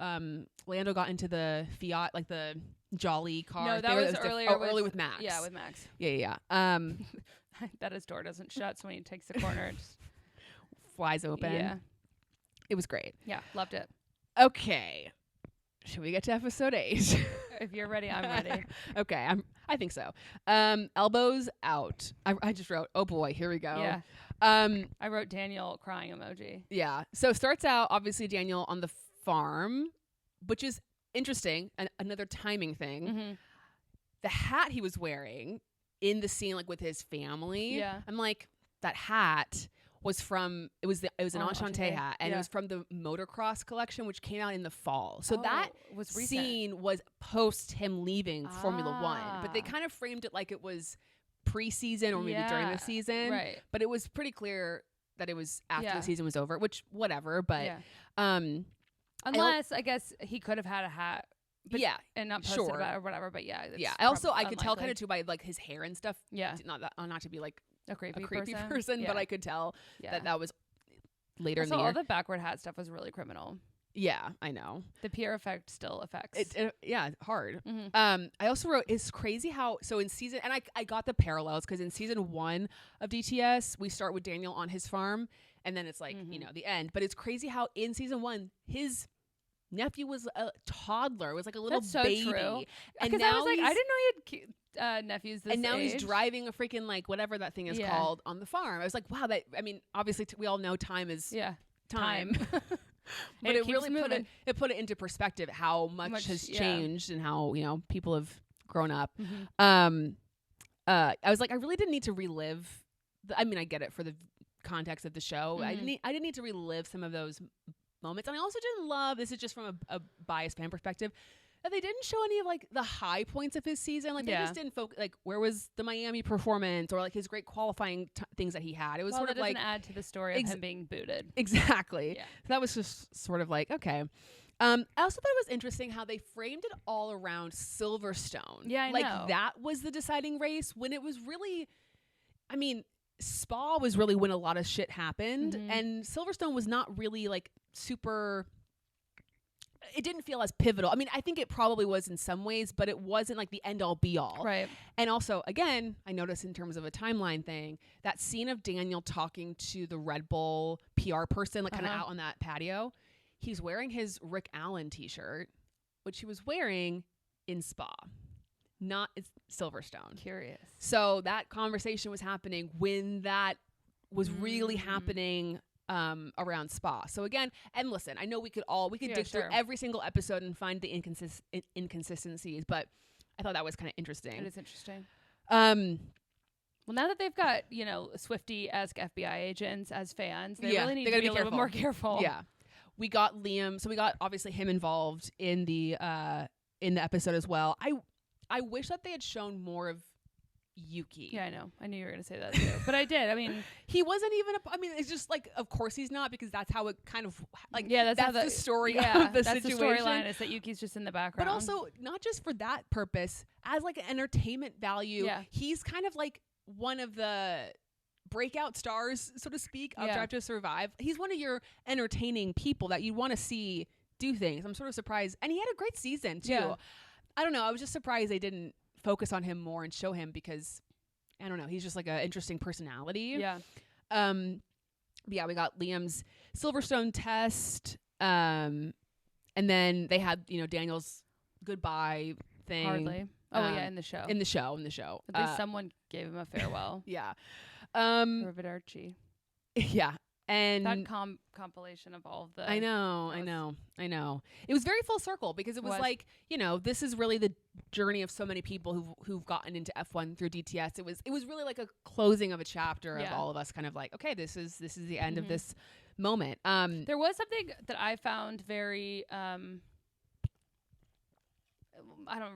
Lando got into the Fiat, like the Jolly car? No, that was earlier. Early with Max. Yeah, with Max. Yeah. That his door doesn't shut, so when he takes the corner, it just flies open. Yeah. It was great. Yeah, loved it. Okay. Should we get to episode 8? If you're ready, I'm ready. Okay, I think so. Elbows out. I just wrote, oh boy, here we go. Yeah. I wrote Daniel crying emoji. Yeah. So it starts out, obviously, Daniel on the farm, which is interesting. Another timing thing. Mm-hmm. The hat he was wearing in the scene, like with his family. Yeah. I'm like, that hat was from, it was an Enchante hat, and it was from the motocross collection, which came out in the fall. So that was scene was post him leaving Formula One, but they kind of framed it like it was preseason or maybe during the season. Right. But it was pretty clear that it was after the season was over, which whatever. But unless I guess he could have had a hat. But, and not posted about it or whatever. But I could tell kind of too by like his hair and stuff. Yeah. Not to be like a creepy person, but I could tell that was later in the year. All the backward hat stuff was really criminal. Yeah, I know. The Pierre effect still affects. Hard. Mm-hmm. I also wrote, it's crazy how, so in season, and I got the parallels because in season 1 of DTS, we start with Daniel on his farm, and then it's like, the end. But it's crazy how in season 1, his nephew was a toddler. It was like a little baby. True. And now I was like, I didn't know he had nephews this And now age. he's driving a freaking like whatever that thing is called on the farm. I was like, wow, obviously we all know time is time. But it really put it into perspective how much has changed and how people have grown up. Mm-hmm. I was like, I really didn't need to relive. I get it for the context of the show. Mm-hmm. I didn't need to relive some of those moments, and I also didn't love. This is just from a biased fan perspective. That they didn't show any of like the high points of his season. Like they just didn't focus. Like where was the Miami performance or like his great qualifying things that he had? It was sort of like add to the story of him being booted. Exactly. Yeah. So that was just sort of like okay. I also thought it was interesting how they framed it all around Silverstone. Yeah, I know. Like that was the deciding race when it was really. Spa was really when a lot of shit happened, and Silverstone was not really like super. it didn't feel as pivotal. I mean, I think it probably was in some ways, but it wasn't like the end all be all. Right. And also, again, I noticed in terms of a timeline thing, that scene of Daniel talking to the Red Bull PR person, like kind of out on that patio, he's wearing his Rick Allen t-shirt, which he was wearing in Spa, not Silverstone. Curious. So that conversation was happening when that was really happening around Spa. So again, and listen, I know we could dig through every single episode and find the inconsistencies, but I thought that was kind of interesting. It is interesting. Well, now that they've got, Swiftie-esque FBI agents as fans, they really need to be a little bit more careful. Yeah. We got Liam, so we got obviously him involved in the episode as well. I wish that they had shown more of Yuki. Yeah, I know. I knew you were going to say that too. But I did. I mean, he wasn't even it's just like, of course he's not, because that's how it kind of like, yeah, that's the story of the that's situation. The storyline is that Yuki's just in the background. But also not just for that purpose, as like an entertainment value, he's kind of like one of the breakout stars, so to speak, of Drive to Survive. He's one of your entertaining people that you want to see do things. I'm sort of surprised. And he had a great season too. Yeah. I don't know. I was just surprised they didn't focus on him more and show him, because I don't know, he's just like an interesting personality. Yeah. But yeah, we got Liam's Silverstone test. And then they had, Daniel's goodbye thing. Hardly. Oh yeah, in the show. In the show. At least someone gave him a farewell. Yeah. Arrivederci. Yeah. And that compilation of all of the... I know. It was very full circle, because it was like, this is really the journey of so many people who've gotten into F1 through DTS. It was really like a closing of a chapter of all of us kind of like, okay, this is the end of this moment. There was something that I found very...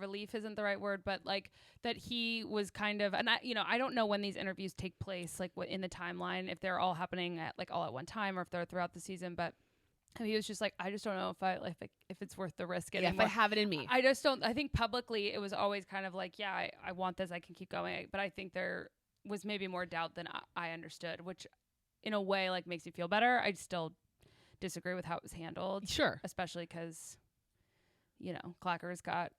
relief isn't the right word, but like that he was kind of, and I don't know when these interviews take place, like what in the timeline, if they're all happening at like all at one time or if they're throughout the season, but he was just like, I just don't know if it's worth the risk anymore. If I have it in me. I think publicly it was always kind of like, yeah, I want this, I can keep going. But I think there was maybe more doubt than I understood, which in a way like makes me feel better. I still disagree with how it was handled. Sure. Especially because, Clacker's got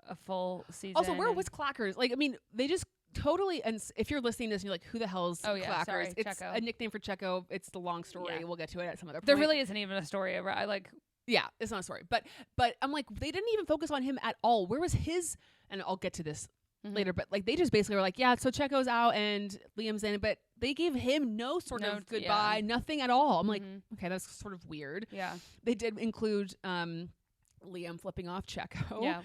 a full season. Also, where was Clackers? Like, I mean, they just totally, and if you're listening to this and you're like, who the hell's Clackers? Sorry, it's Checo. A nickname for Checo. It's the long story. Yeah. We'll get to it at some other point. There really isn't even a story. Yeah, it's not a story. But I'm like, they didn't even focus on him at all. Where was his, and I'll get to this later, but like they just basically were like, yeah, so Checo's out and Liam's in, but they gave him no sort of goodbye, nothing at all. I'm like, okay, that's sort of weird. Yeah. They did include Liam flipping off Checo. Yeah.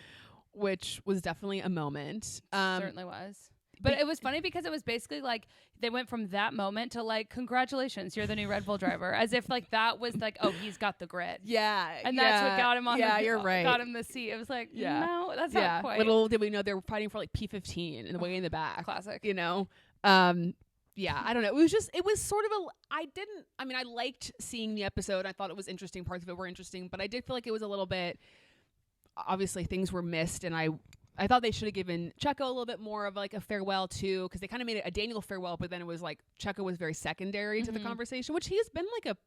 Which was definitely a moment. Certainly was. But it was funny because it was basically like they went from that moment to like, congratulations, you're the new Red Bull driver. As if like that was like, oh, he's got the grit. Yeah. And that's what got him on you're right. Got him the seat. It was like, no, that's not quite. Little did we know they were fighting for like P15 in the way in the back. Classic. Yeah, I don't know. It was sort of I liked seeing the episode. I thought it was interesting. Parts of it were interesting, but I did feel like it was a little bit, obviously things were missed, and I thought they should have given Checo a little bit more of like a farewell too, because they kind of made it a Daniel farewell, but then it was like Checo was very secondary to the conversation, which he's been like a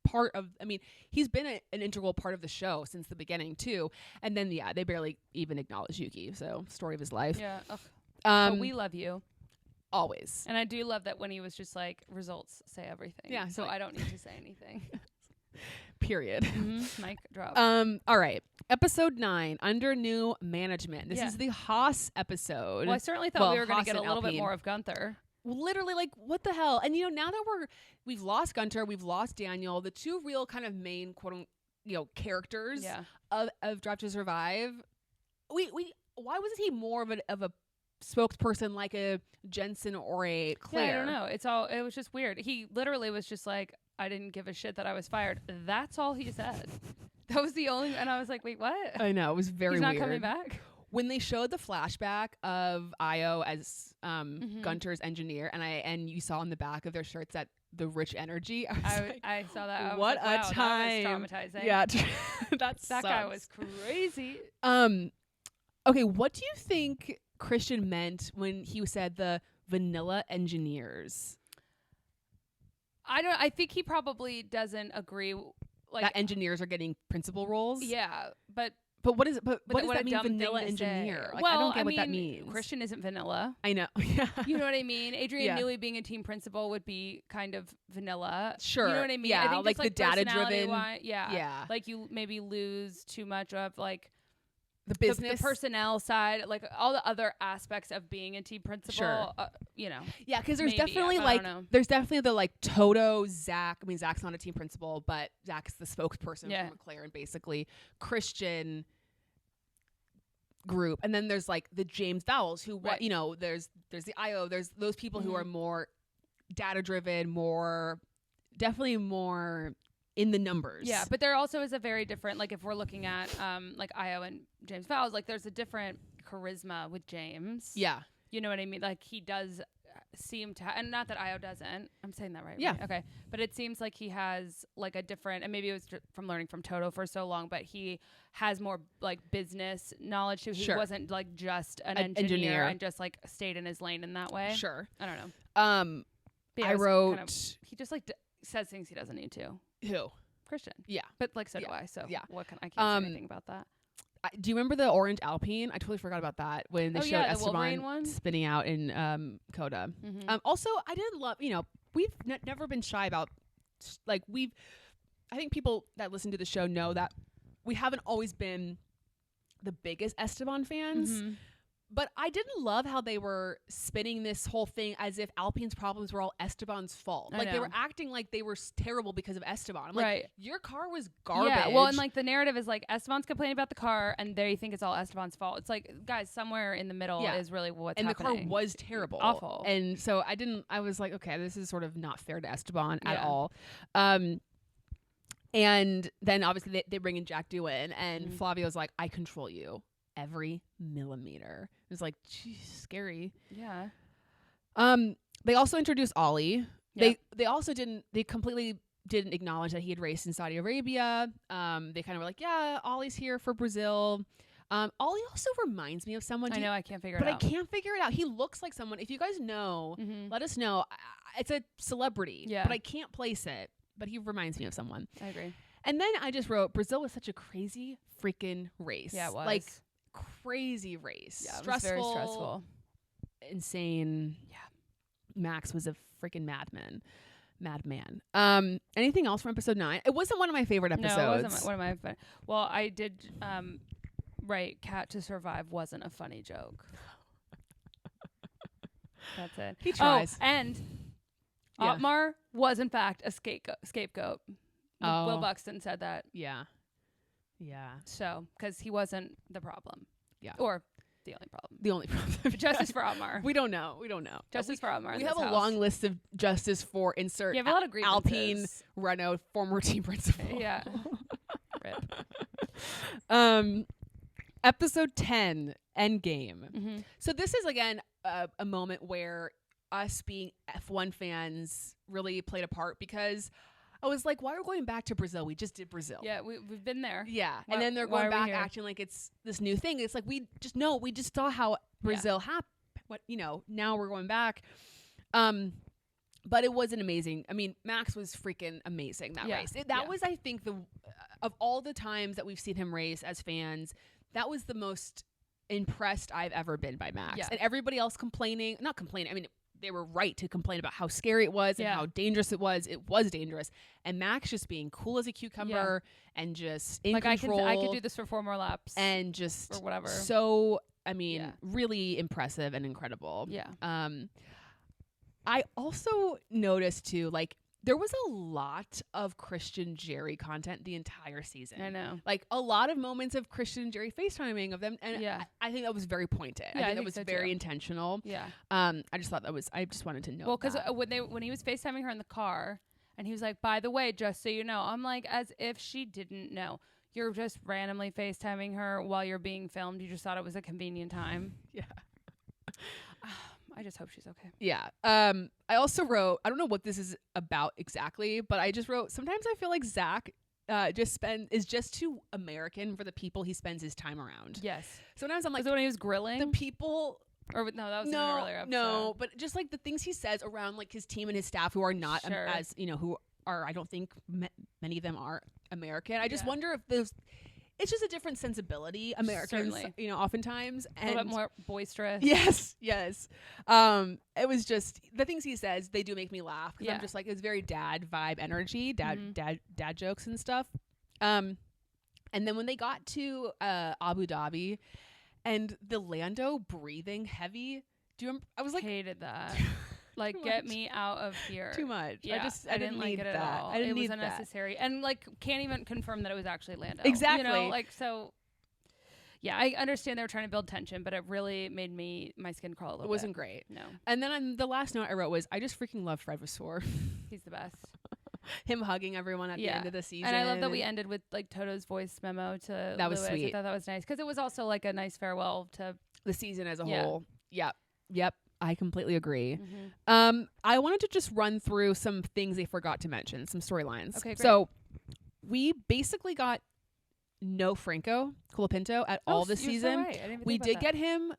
part of. I mean, he's been an integral part of the show since the beginning too. And then they barely even acknowledge Yuki. So story of his life. Yeah. But we love you. Always. And I do love that when he was just like, results say everything. Yeah. So I don't need to say anything. Period. Mic drop. All right. Episode 9, Under New Management. This is the Haas episode. Well, I certainly thought we were going to get a little bit more of Gunther. Literally, like, what the hell? And now that we've lost Gunter, we've lost Daniel, the two real kind of main characters of Drive to Survive. Why wasn't he more of a spokesperson like a Jensen or a Claire? Yeah, I don't know. It was just weird. He literally was just like, I didn't give a shit that I was fired. That's all he said. That was the only, and I was like, wait, what? I know, it was very weird. He's not coming back? When they showed the flashback of Io as Gunter's engineer, and you saw on the back of their shirts that the rich energy, I saw that. I what was like, wow, a time. That was traumatizing. Yeah, that guy was crazy. Okay, what do you think Christian meant when he said the vanilla engineers? I think he probably doesn't agree. like that engineers are getting principal roles. Yeah, but what is it? But what does what that a mean, dumb thing vanilla to engineer? say. Like, Well, I don't get what mean, that means. Christian isn't vanilla. I know. Yeah. You know what I mean? Adrian Yeah. Newey being a team principal would be kind of vanilla. Sure. You know what I mean? Yeah, I think like just, the data-driven. Yeah. Yeah. Like you maybe lose too much of like The business. the personnel side, like all the other aspects of being a team principal. Sure. You know. Yeah, because there's Maybe, definitely I like don't know. there's definitely the like Toto, Zach. I mean, Zach's not a team principal, but Zach's the spokesperson for McLaren, basically. Christian group, and then there's like the James Vowels, who you know, there's the IO, there's those people who are more data driven, definitely more in the numbers. Yeah, but there also is a very different, like if we're looking at like IO and James Vowels, like there's a different charisma with James. Yeah. You know what I mean? Like he does seem to and not that IO doesn't. I'm saying that right. Yeah. Right? Okay. But it seems like he has like a different, and maybe it was from learning from Toto for so long, but he has more like business knowledge too. He wasn't like just an engineer and just like stayed in his lane in that way. Sure. I don't know. Yeah, I wrote he just like says things he doesn't need to. Who? Christian. Yeah. But like so do I. So yeah. I can't say anything about that. Do you remember the orange Alpine? I totally forgot about that when they showed Esteban spinning out in Coda. Mm-hmm. Also, I didn't love, you know, we've never been shy about, like, I think people that listen to the show know that we haven't always been the biggest Esteban fans. Mm-hmm. But I didn't love how they were spinning this whole thing as if Alpine's problems were all Esteban's fault. Like they were acting like they were terrible because of Esteban. I'm like, your car was garbage. Yeah, well, and like the narrative is like Esteban's complaining about the car and they think it's all Esteban's fault. It's like, guys, somewhere in the middle is really what's happening. And the car was terrible. Awful. And so I was like, okay, this is sort of not fair to Esteban at all. And then obviously they bring in Jack Doohan and Flavio's like, I control you. Every millimeter. It was like, geez, scary. Yeah. They also introduced Ollie. Yep. They completely didn't acknowledge that he had raced in Saudi Arabia. They kind of were like, yeah, Ollie's here for Brazil. Ollie also reminds me of someone. I know, I can't figure it out. But I can't figure it out. He looks like someone. If you guys know, let us know. It's a celebrity, but I can't place it. But he reminds me of someone. I agree. And then I just wrote, Brazil was such a crazy freaking race. Yeah, it was. Like, crazy race. Yeah, it stressful, was very stressful. Insane. Yeah. Max was a freaking madman. Anything else from episode 9? It wasn't one of my favorite episodes. No, it wasn't one of my well, I did write Cat to Survive wasn't a funny joke. That's it. He tries. Oh, and Otmar was in fact a scapegoat. Will Buxton said that. Yeah. So, because he wasn't the problem. Yeah. Or the only problem. The only problem. Justice for Otmar. We don't know. Justice for Otmar. We have a long list of justice for insert. You have a lot of grievances. Alpine, Renault, former team principal. Yeah. Rip. Episode 10, Endgame. Mm-hmm. So this is, again, a moment where us being F1 fans really played a part because I was like, why are we going back to Brazil? We just did Brazil. Yeah, we've been there. Yeah. And then they're going back acting like it's this new thing. It's like, we just saw how Brazil happened. Now we're going back. But it was an amazing, Max was freaking amazing that race. That was, I think, of all the times that we've seen him race as fans, that was the most impressed I've ever been by Max. Yeah. And everybody else not complaining. They were right to complain about how scary it was and how dangerous it was. It was dangerous. And Max just being cool as a cucumber and just in control. I could do this for 4 more laps. And just or whatever. So, really impressive and incredible. Yeah. I also noticed too, like, there was a lot of Christian Jerry content the entire season. I know. Like, a lot of moments of Christian and Jerry FaceTiming of them. And I think that was very pointed. Yeah, I think that was very intentional. Yeah. I just thought I just wanted to know. Well, because when he was FaceTiming her in the car and he was like, by the way, just so you know, I'm like, as if she didn't know. You're just randomly FaceTiming her while you're being filmed. You just thought it was a convenient time. Yeah. I just hope she's okay. Yeah. I also wrote, I don't know what this is about exactly, but I just wrote, sometimes I feel like Zach is just too American for the people he spends his time around. Yes. Sometimes I'm like, was it when he was grilling? the people. Or no, that was in an earlier episode. No, but just like the things he says around like his team and his staff who are not as, who are, I don't think many of them are American. I just wonder if it's just a different sensibility. Americans, Certainly. oftentimes. And a little bit more boisterous. Yes. It was just the things he says, they do make me laugh because I'm just like, it's very dad vibe energy, dad jokes and stuff. And then when they got to Abu Dhabi and the Lando breathing heavy, do you remember? I was like, hated that. Like, get me out of here. Too much. Yeah, I didn't like it at all. It was unnecessary. And like, can't even confirm that it was actually Lando. Exactly. You know, like, so yeah, I understand they were trying to build tension, but it really made my skin crawl a little bit. It wasn't great. No. And then the last note I wrote was, I just freaking love Fred Vasseur. He's the best. Him hugging everyone at the end of the season. And I love that we ended with like Toto's voice memo to that was Lewis. sweet. I thought that was nice because it was also like a nice farewell to the season as a whole. Yep. I completely agree. Mm-hmm. I wanted to just run through some things they forgot to mention, some storylines. Okay, great. So we basically got no Franco Colapinto at all this season. So right. I didn't even We think did about get him.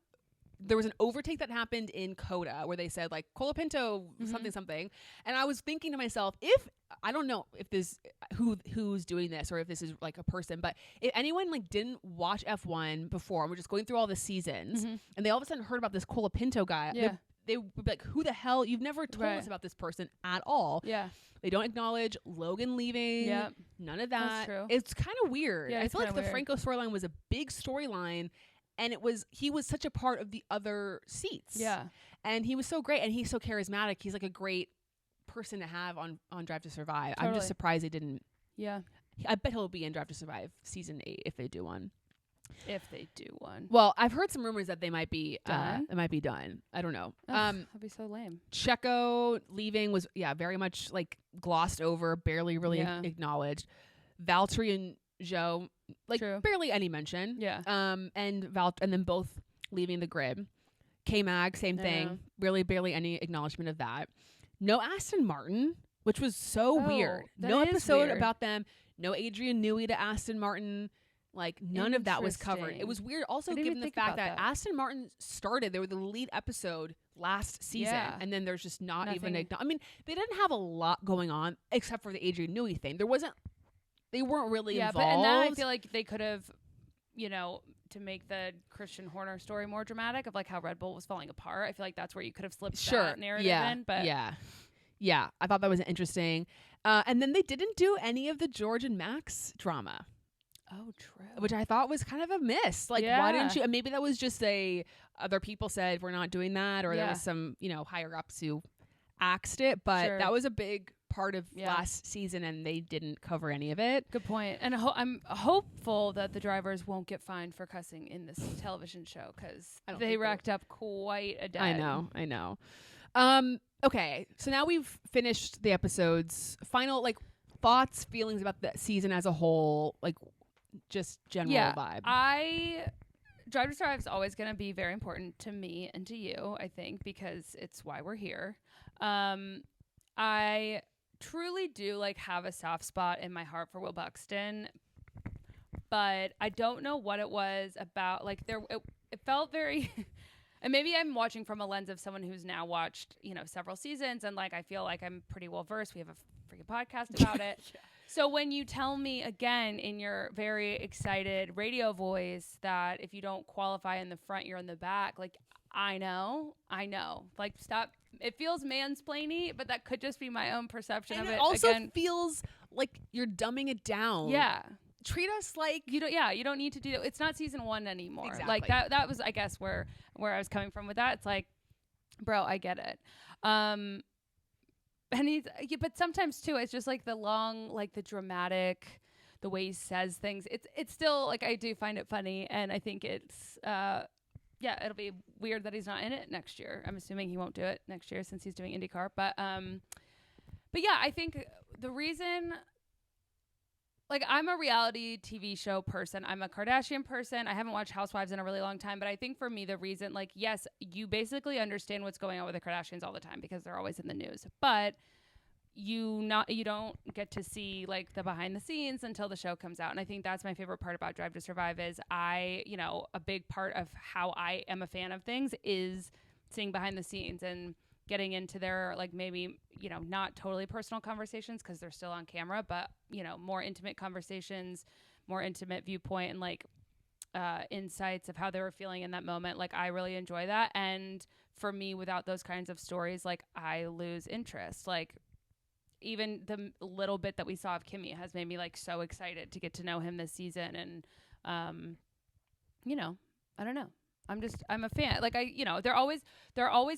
There was an overtake that happened in Coda where they said like Colapinto something. And I was thinking to myself, if I don't know if this who's doing this or if this is like a person, but if anyone like didn't watch F1 before and we're just going through all the seasons and they all of a sudden heard about this Colapinto guy, they would be like, who the hell? You've never told us about this person at all. Yeah. They don't acknowledge Logan leaving. Yeah. None of that. That's true. It's kind of weird. Yeah, I feel like the weird. Franco storyline was a big storyline. And he was such a part of the other seats. Yeah. And he was so great. And he's so charismatic. He's like a great person to have on Drive to Survive. Totally. I'm just surprised they didn't. Yeah. I bet he'll be in Drive to Survive season 8 if they do one. If they do one. Well, I've heard some rumors that they might be done. It might be done. I don't know. That'd be so lame. Checo leaving was very much like glossed over, barely really acknowledged. Valtteri and Zhou, like barely any mention. Yeah. And then both leaving the grid. K-Mag, same thing. Really barely any acknowledgement of that. No Aston Martin, which was so weird. No episode about them. No Adrian Newey to Aston Martin. Like none of that was covered. It was weird also given the fact that Aston Martin started, they were the lead episode last season. And then there's just not even I mean, they didn't have a lot going on except for the Adrian Newey thing. They weren't really involved. But and that I feel like they could have, to make the Christian Horner story more dramatic of like how Red Bull was falling apart. I feel like that's where you could have slipped that narrative in. But yeah, I thought that was interesting. And then they didn't do any of the George and Max drama. Oh, true. Which I thought was kind of a miss. Like, why didn't you? And maybe that was just other people said we're not doing that, or there was some higher ups who axed it. But that was a big part of last season, and they didn't cover any of it. Good point. And I'm hopeful that the drivers won't get fined for cussing in this television show because they racked up quite a debt. I know. Okay, so now we've finished the episodes. Final like thoughts, feelings about the season as a whole, like just general vibe. Drive to Survive is always going to be very important to me and to you, I think, because it's why we're here. I truly do like have a soft spot in my heart for Will Buxton, but I don't know what it was about. Like it felt very, and maybe I'm watching from a lens of someone who's now watched, several seasons, and like I feel like I'm pretty well versed. We have a freaking podcast about it. So when you tell me again in your very excited radio voice that if you don't qualify in the front, you're in the back, like I know. Like stop. It feels mansplaining, but that could just be my own perception of it. It also feels like you're dumbing it down. Yeah. Treat us like you don't need to do that. It's not season 1 anymore. Exactly. Like that was I guess where I was coming from with that. It's like, bro, I get it. And but sometimes too, it's just like the long, like the dramatic, the way he says things. It's still like I do find it funny, and I think it's it'll be weird that he's not in it next year. I'm assuming he won't do it next year since he's doing IndyCar. But yeah, I think the reason. Like, I'm a reality TV show person. I'm a Kardashian person. I haven't watched Housewives in a really long time. But I think for me, the reason, like, yes, you basically understand what's going on with the Kardashians all the time because they're always in the news. But you don't get to see, like, the behind the scenes until the show comes out. And I think that's my favorite part about Drive to Survive is a big part of how I am a fan of things is seeing behind the scenes and getting into their like maybe, you know, not totally personal conversations because they're still on camera, but, you know, more intimate conversations, more intimate viewpoint and like insights of how they were feeling in that moment. Like I really enjoy that. And for me, without those kinds of stories, like I lose interest. Like even the little bit that we saw of Kimmy has made me like so excited to get to know him this season. And, you know, I don't know. I'm a fan. Like they're always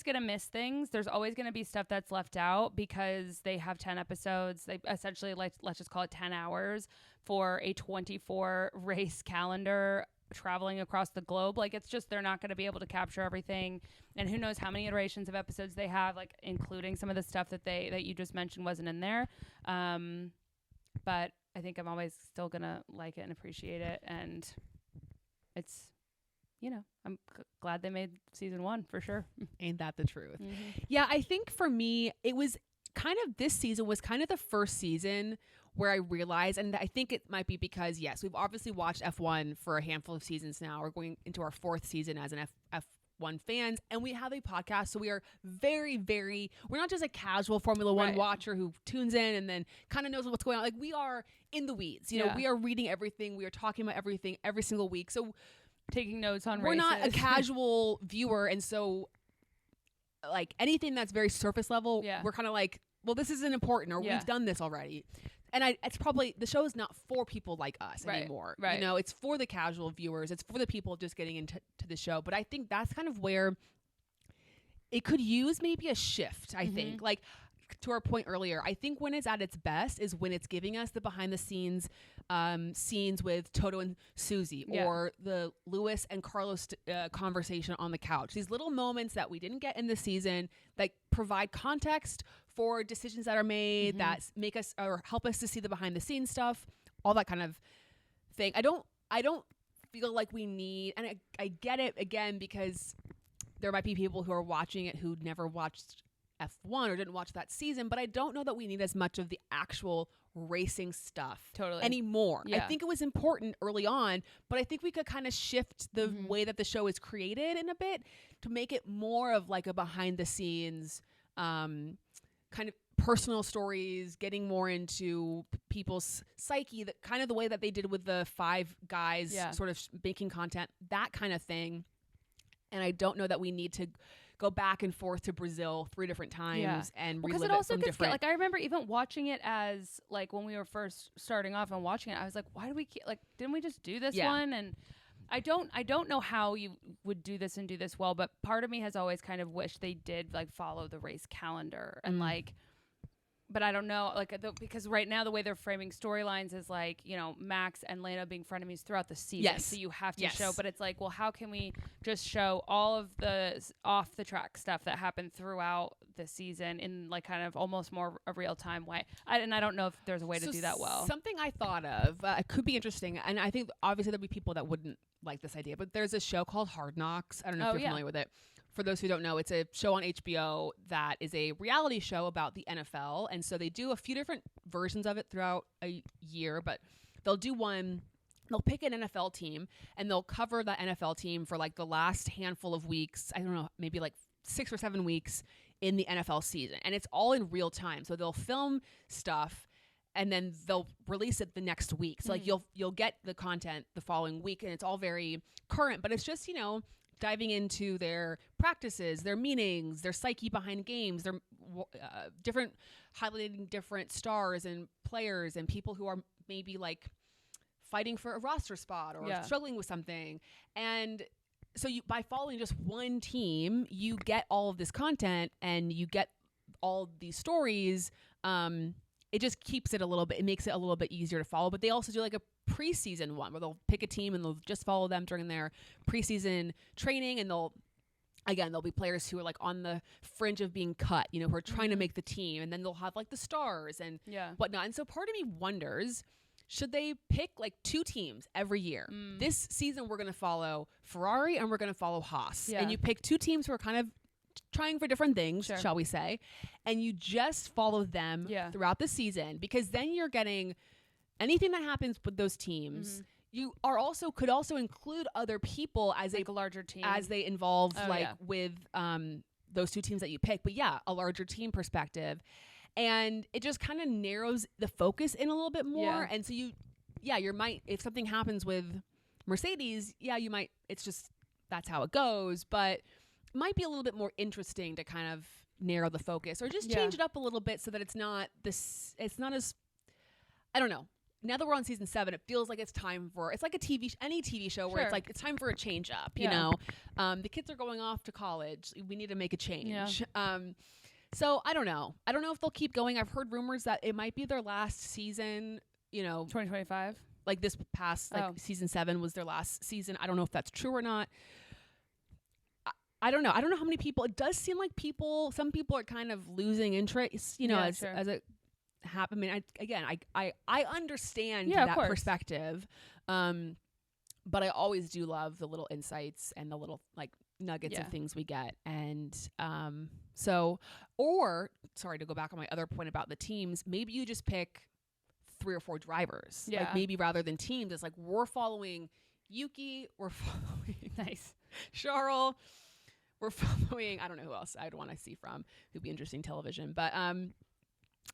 going to miss things. There's always going to be stuff that's left out because they have 10 episodes. They essentially let's just call it 10 hours for a 24 race calendar traveling across the globe. Like it's just, they're not going to be able to capture everything. And who knows how many iterations of episodes they have, like including some of the stuff that you just mentioned wasn't in there. But I think I'm always still going to like it and appreciate it. And it's, you know, I'm glad they made season 1 for sure. Ain't that the truth? Mm-hmm. Yeah, I think for me, it was kind of, this season was kind of the first season where I realized, and I think it might be because, yes, we've obviously watched F1 for a handful of seasons now. We're going into our 4th season as an F1 fans, and we have a podcast, so we are very, very, we're not just a casual Formula One watcher who tunes in and then kind of knows what's going on. Like we are in the weeds, you know, we are reading everything, we are talking about everything every single week. So taking notes on we're races. Not a casual viewer, and so like anything that's very surface level, we're kind of like, well, this isn't important, or we've done this already. And it's probably, the show is not for people like us anymore. Right. You know, it's for the casual viewers. It's for the people just getting into the show. But I think that's kind of where it could use maybe a shift, I think. Like, to our point earlier, I think when it's at its best is when it's giving us the behind the scenes scenes with Toto and Susie, or the Lewis and Carlos conversation on the couch. These little moments that we didn't get in the season that provide context for decisions that are made, that make us or help us to see the behind the scenes stuff, all that kind of thing. I don't feel like we need, and I get it again because there might be people who are watching it who never watched F1 or didn't watch that season, but I don't know that we need as much of the actual racing stuff anymore. I think it was important early on, but I think we could kind of shift the way that the show is created in a bit to make it more of like a behind the scenes kind of personal stories, getting more into people's psyche, that kind of the way that they did with the 5 guys sort of making content, that kind of thing. And I don't know that we need to go back and forth to Brazil 3 different times and relive it from different. Like I remember even watching it as like when we were first starting off and watching it, I was like, why do we like? Didn't we just do this one? And I don't know how you would do this and do this well, but part of me has always kind of wished they did like follow the race calendar and like. But I don't know, like, because right now the way they're framing storylines is like, you know, Max and Lando being frenemies throughout the season. So you have to show, but it's like, well, how can we just show all of the off the track stuff that happened throughout the season in like kind of almost more a real time way? I don't know if there's a way to do that well. Something I thought of, it could be interesting. And I think obviously there'll be people that wouldn't like this idea, but there's a show called Hard Knocks. I don't know if you're familiar with it. For those who don't know, it's a show on HBO that is a reality show about the NFL. And so they do a few different versions of it throughout a year, but they'll do one, they'll pick an NFL team and they'll cover that NFL team for like the last handful of weeks. I don't know, maybe like 6 or 7 weeks in the NFL season. And it's all in real time. So they'll film stuff and then they'll release it the next week. So like you'll get the content the following week and it's all very current, but it's just, you know, diving into their practices, their meanings, their psyche behind games, their different, highlighting different stars and players and people who are maybe like fighting for a roster spot or struggling with something. And so you, by following just one team, you get all of this content and you get all these stories. It just keeps it a little bit, it makes it a little bit easier to follow. But they also do like a preseason one where they'll pick a team and they'll just follow them during their preseason training, and there'll be players who are like on the fringe of being cut, you know, who are trying to make the team, and then they'll have like the stars and whatnot. And so part of me wonders, should they pick like 2 teams every year? This season we're going to follow Ferrari and we're going to follow Haas, and you pick 2 teams who are kind of trying for different things, shall we say, and you just follow them throughout the season, because then you're getting anything that happens with those teams. You are could also include other people as like a larger team as they involve with those two teams that you pick, but yeah, a larger team perspective. And it just kind of narrows the focus in a little bit more. Yeah. And so you might, if something happens with Mercedes, you might, it's just, that's how it goes. But it might be a little bit more interesting to kind of narrow the focus or just change it up a little bit so that it's not as, I don't know. Now that we're on season 7, it feels like it's time for, it's like any TV show where it's like, it's time for a change up, you know? The kids are going off to college. We need to make a change. Yeah. So I don't know. I don't know if they'll keep going. I've heard rumors that it might be their last season, 2025. Like this past season 7 was their last season. I don't know if that's true or not. I don't know. I don't know how many people. It does seem like some people are kind of losing interest, as it happens. I mean, I understand that perspective. But I always do love the little insights and the little like nuggets of things we get. And sorry to go back on my other point about the teams, maybe you just pick 3 or 4 drivers. Like maybe rather than teams, it's like we're following Yuki, we're following Charles, we're following, I don't know who else I'd want to see from who'd be interesting television. But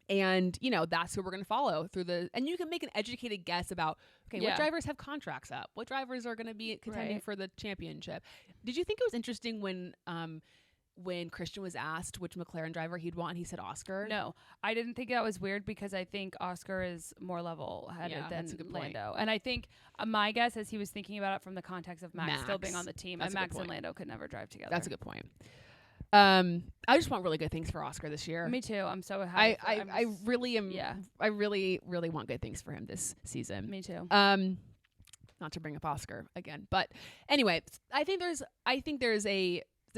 and that's who we're going to follow and you can make an educated guess about what drivers have contracts up, what drivers are going to be contending for the championship. Did you think it was interesting when Christian was asked which McLaren driver he'd want, he said Oscar? No, I didn't think that was weird because I think Oscar is more level-headed than Lando. And I think my guess is he was thinking about it from the context of Max still being on the team. And Max and Lando could never drive together. That's a good point. I just want really good things for Oscar this year. Me too. I'm so happy. I really am. Yeah. I really, really want good things for him this season. Me too. Not to bring up Oscar again, but anyway, I think there's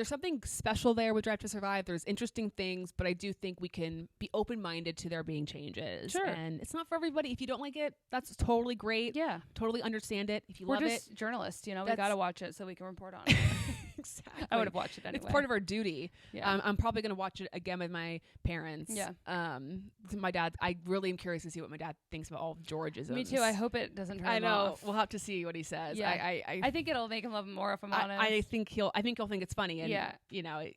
something special there with Drive to Survive. There's interesting things, but I do think we can be open-minded to there being changes. Sure. And it's not for everybody. If you don't like it, that's totally great. Yeah. Totally understand it. If you love it. We're just journalists, we got to watch it so we can report on it. Exactly. I would have watched it anyway. It's part of our duty. Yeah. I'm probably going to watch it again with my parents. Yeah. My dad, I really am curious to see what my dad thinks about all of George's. Me too. I hope it doesn't turn him off. We'll have to see what he says. Yeah. I think it'll make him love him more if I'm honest. I think he'll think it's funny and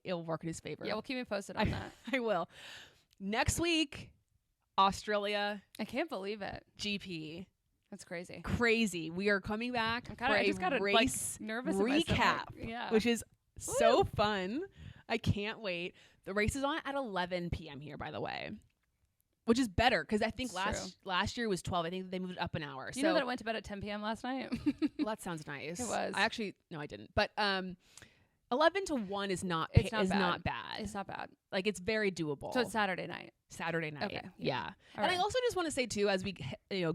it'll work in his favor. Yeah, well, keep me posted on that. I will. Next week, Australia. I can't believe it. GP. That's crazy. Crazy. We are coming back for a race nervous recap, which is so fun. I can't wait. The race is on at 11 p.m. here, by the way, which is better because I think last year was 12. I think they moved it up an hour. Do you know that it went to bed at 10 p.m. last night? Well, that sounds nice. It was. No, I didn't. But 11 to 1 is not bad. It's not bad. Like it's very doable. So it's Saturday night. Okay. Yeah. And I also just want to say too, as we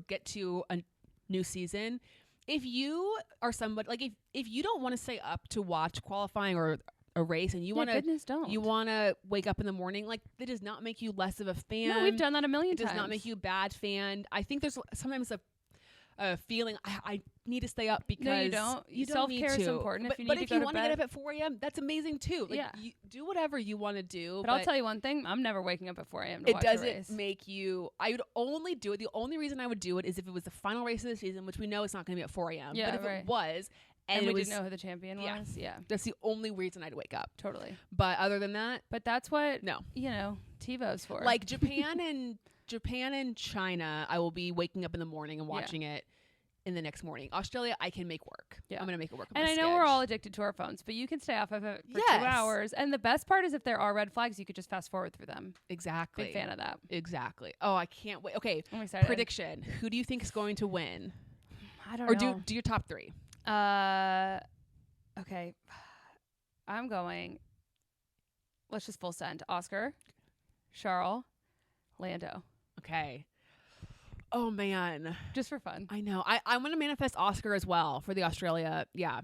get to a new season, if you are somebody like if you don't want to stay up to watch qualifying or a race and you want to wake up in the morning, like that does not make you less of a fan. No, we've done that a million times. It does not make you a bad fan. I think there's sometimes a feeling I need to stay up because you don't self-care is important. But if you want to get up at 4 a.m., that's amazing too. Like, you do whatever you want to do. But I'll tell you one thing: I'm never waking up at 4 a.m. It doesn't make you. I would only do it. The only reason I would do it is if it was the final race of the season, which we know it's not going to be at 4 a.m. Yeah, but if it was. And we didn't know who the champion was. Yeah. That's the only reason I'd wake up. Totally. But other than that. But that's what, TiVo's for. Like Japan and China, I will be waking up in the morning and watching it in the next morning. Australia, I can make work. Yeah. I'm going to make it work. And I know we're all addicted to our phones, but you can stay off of it for 2 hours. And the best part is if there are red flags, you could just fast forward through them. Exactly. Big fan of that. Exactly. Oh, I can't wait. Okay. I'm excited. Prediction. Who do you think is going to win? I don't know. Or do your top 3. Okay. I'm going. Let's just full send. Oscar, Charles, Lando. Okay. Oh man. Just for fun. I know. I'm going to manifest Oscar as well for the Australia. Yeah.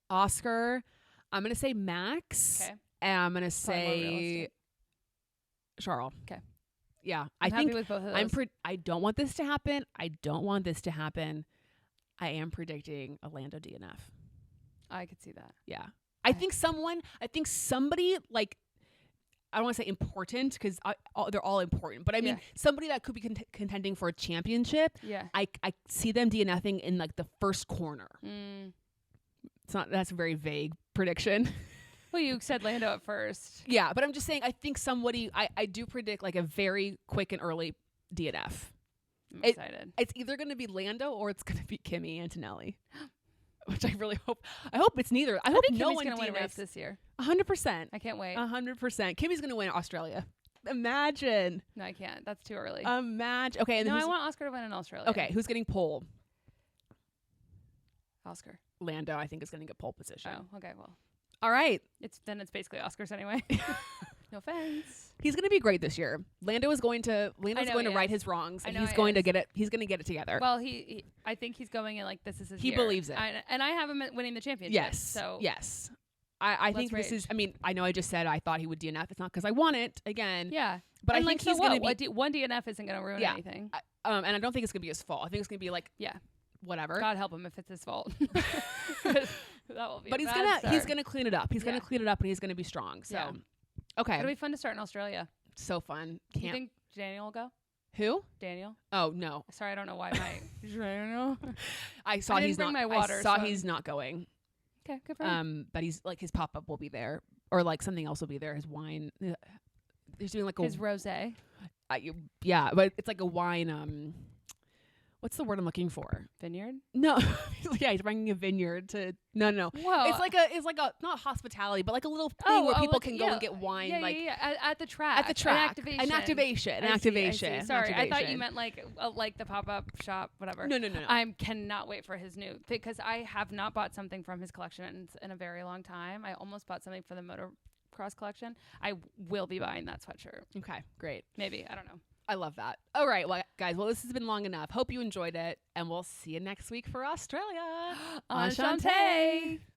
Oscar. I'm going to say Max. Okay. And I'm going to say Charles. Okay. Yeah. I'm happy with both of those. I don't want this to happen. I am predicting a Lando DNF. I could see that. Yeah. I think somebody like, I don't want to say important because they're all important, but I mean somebody that could be contending for a championship. Yeah. I see them DNFing in like the first corner. That's a very vague prediction. Well, you said Lando at first. Yeah, but I'm just saying, I think I do predict like a very quick and early DNF. I'm excited. It's either going to be Lando or it's going to be Kimi Antonelli, which I really hope. I hope it's neither. I hope think no Kimi's one going to win a race DNFs. this year. 100%. I can't wait. 100%. Kimi's going to win Australia. Imagine. No, I can't. That's too early. Imagine. Okay. And no, then I want Oscar to win in Australia. Okay. Who's getting pole? Oscar. Lando, I think, is going to get pole position. Oh, okay. Well, all right. It's basically Oscars anyway. No offense. He's going to be great this year. Lando's going to right his wrongs, and he's going to get it. He's going to get it together. Well, I think he's going in like this is his He year. believes it. And I have him winning the championship. Yes. So yes. I think this is. I mean, I know I just said I thought he would DNF. It's not because I want it again. Yeah. But and I think so he's going to be one DNF isn't going to ruin anything. And I don't think it's going to be his fault. I think it's going to be like whatever. God help him if it's his fault. That will be. But he's gonna clean it up. He's gonna clean it up, and he's gonna be strong. So okay, it'll be fun to start in Australia. So fun. You think Daniel will go? Who? Daniel. Oh no. Sorry, I don't know why my Daniel. I saw he's not. My water, I saw he's not going. Okay, good for him. But he's like his pop up will be there, or like something else will be there. His wine. He's doing like his rosé. Yeah, but it's like a wine. What's the word I'm looking for? Vineyard? No. Yeah, he's bringing a vineyard to no. Whoa. It's like a not hospitality, but like a little thing where people can go and get wine at the track. At the track. An activation. I see. Sorry, I thought you meant like the pop-up shop, whatever. No. I cannot wait for his new because I have not bought something from his collection in a very long time. I almost bought something for the motocross collection. I will be buying that sweatshirt. Okay, great. Maybe, I don't know. I love that. All right, well, guys, this has been long enough. Hope you enjoyed it, and we'll see you next week for Australia. Enchanté!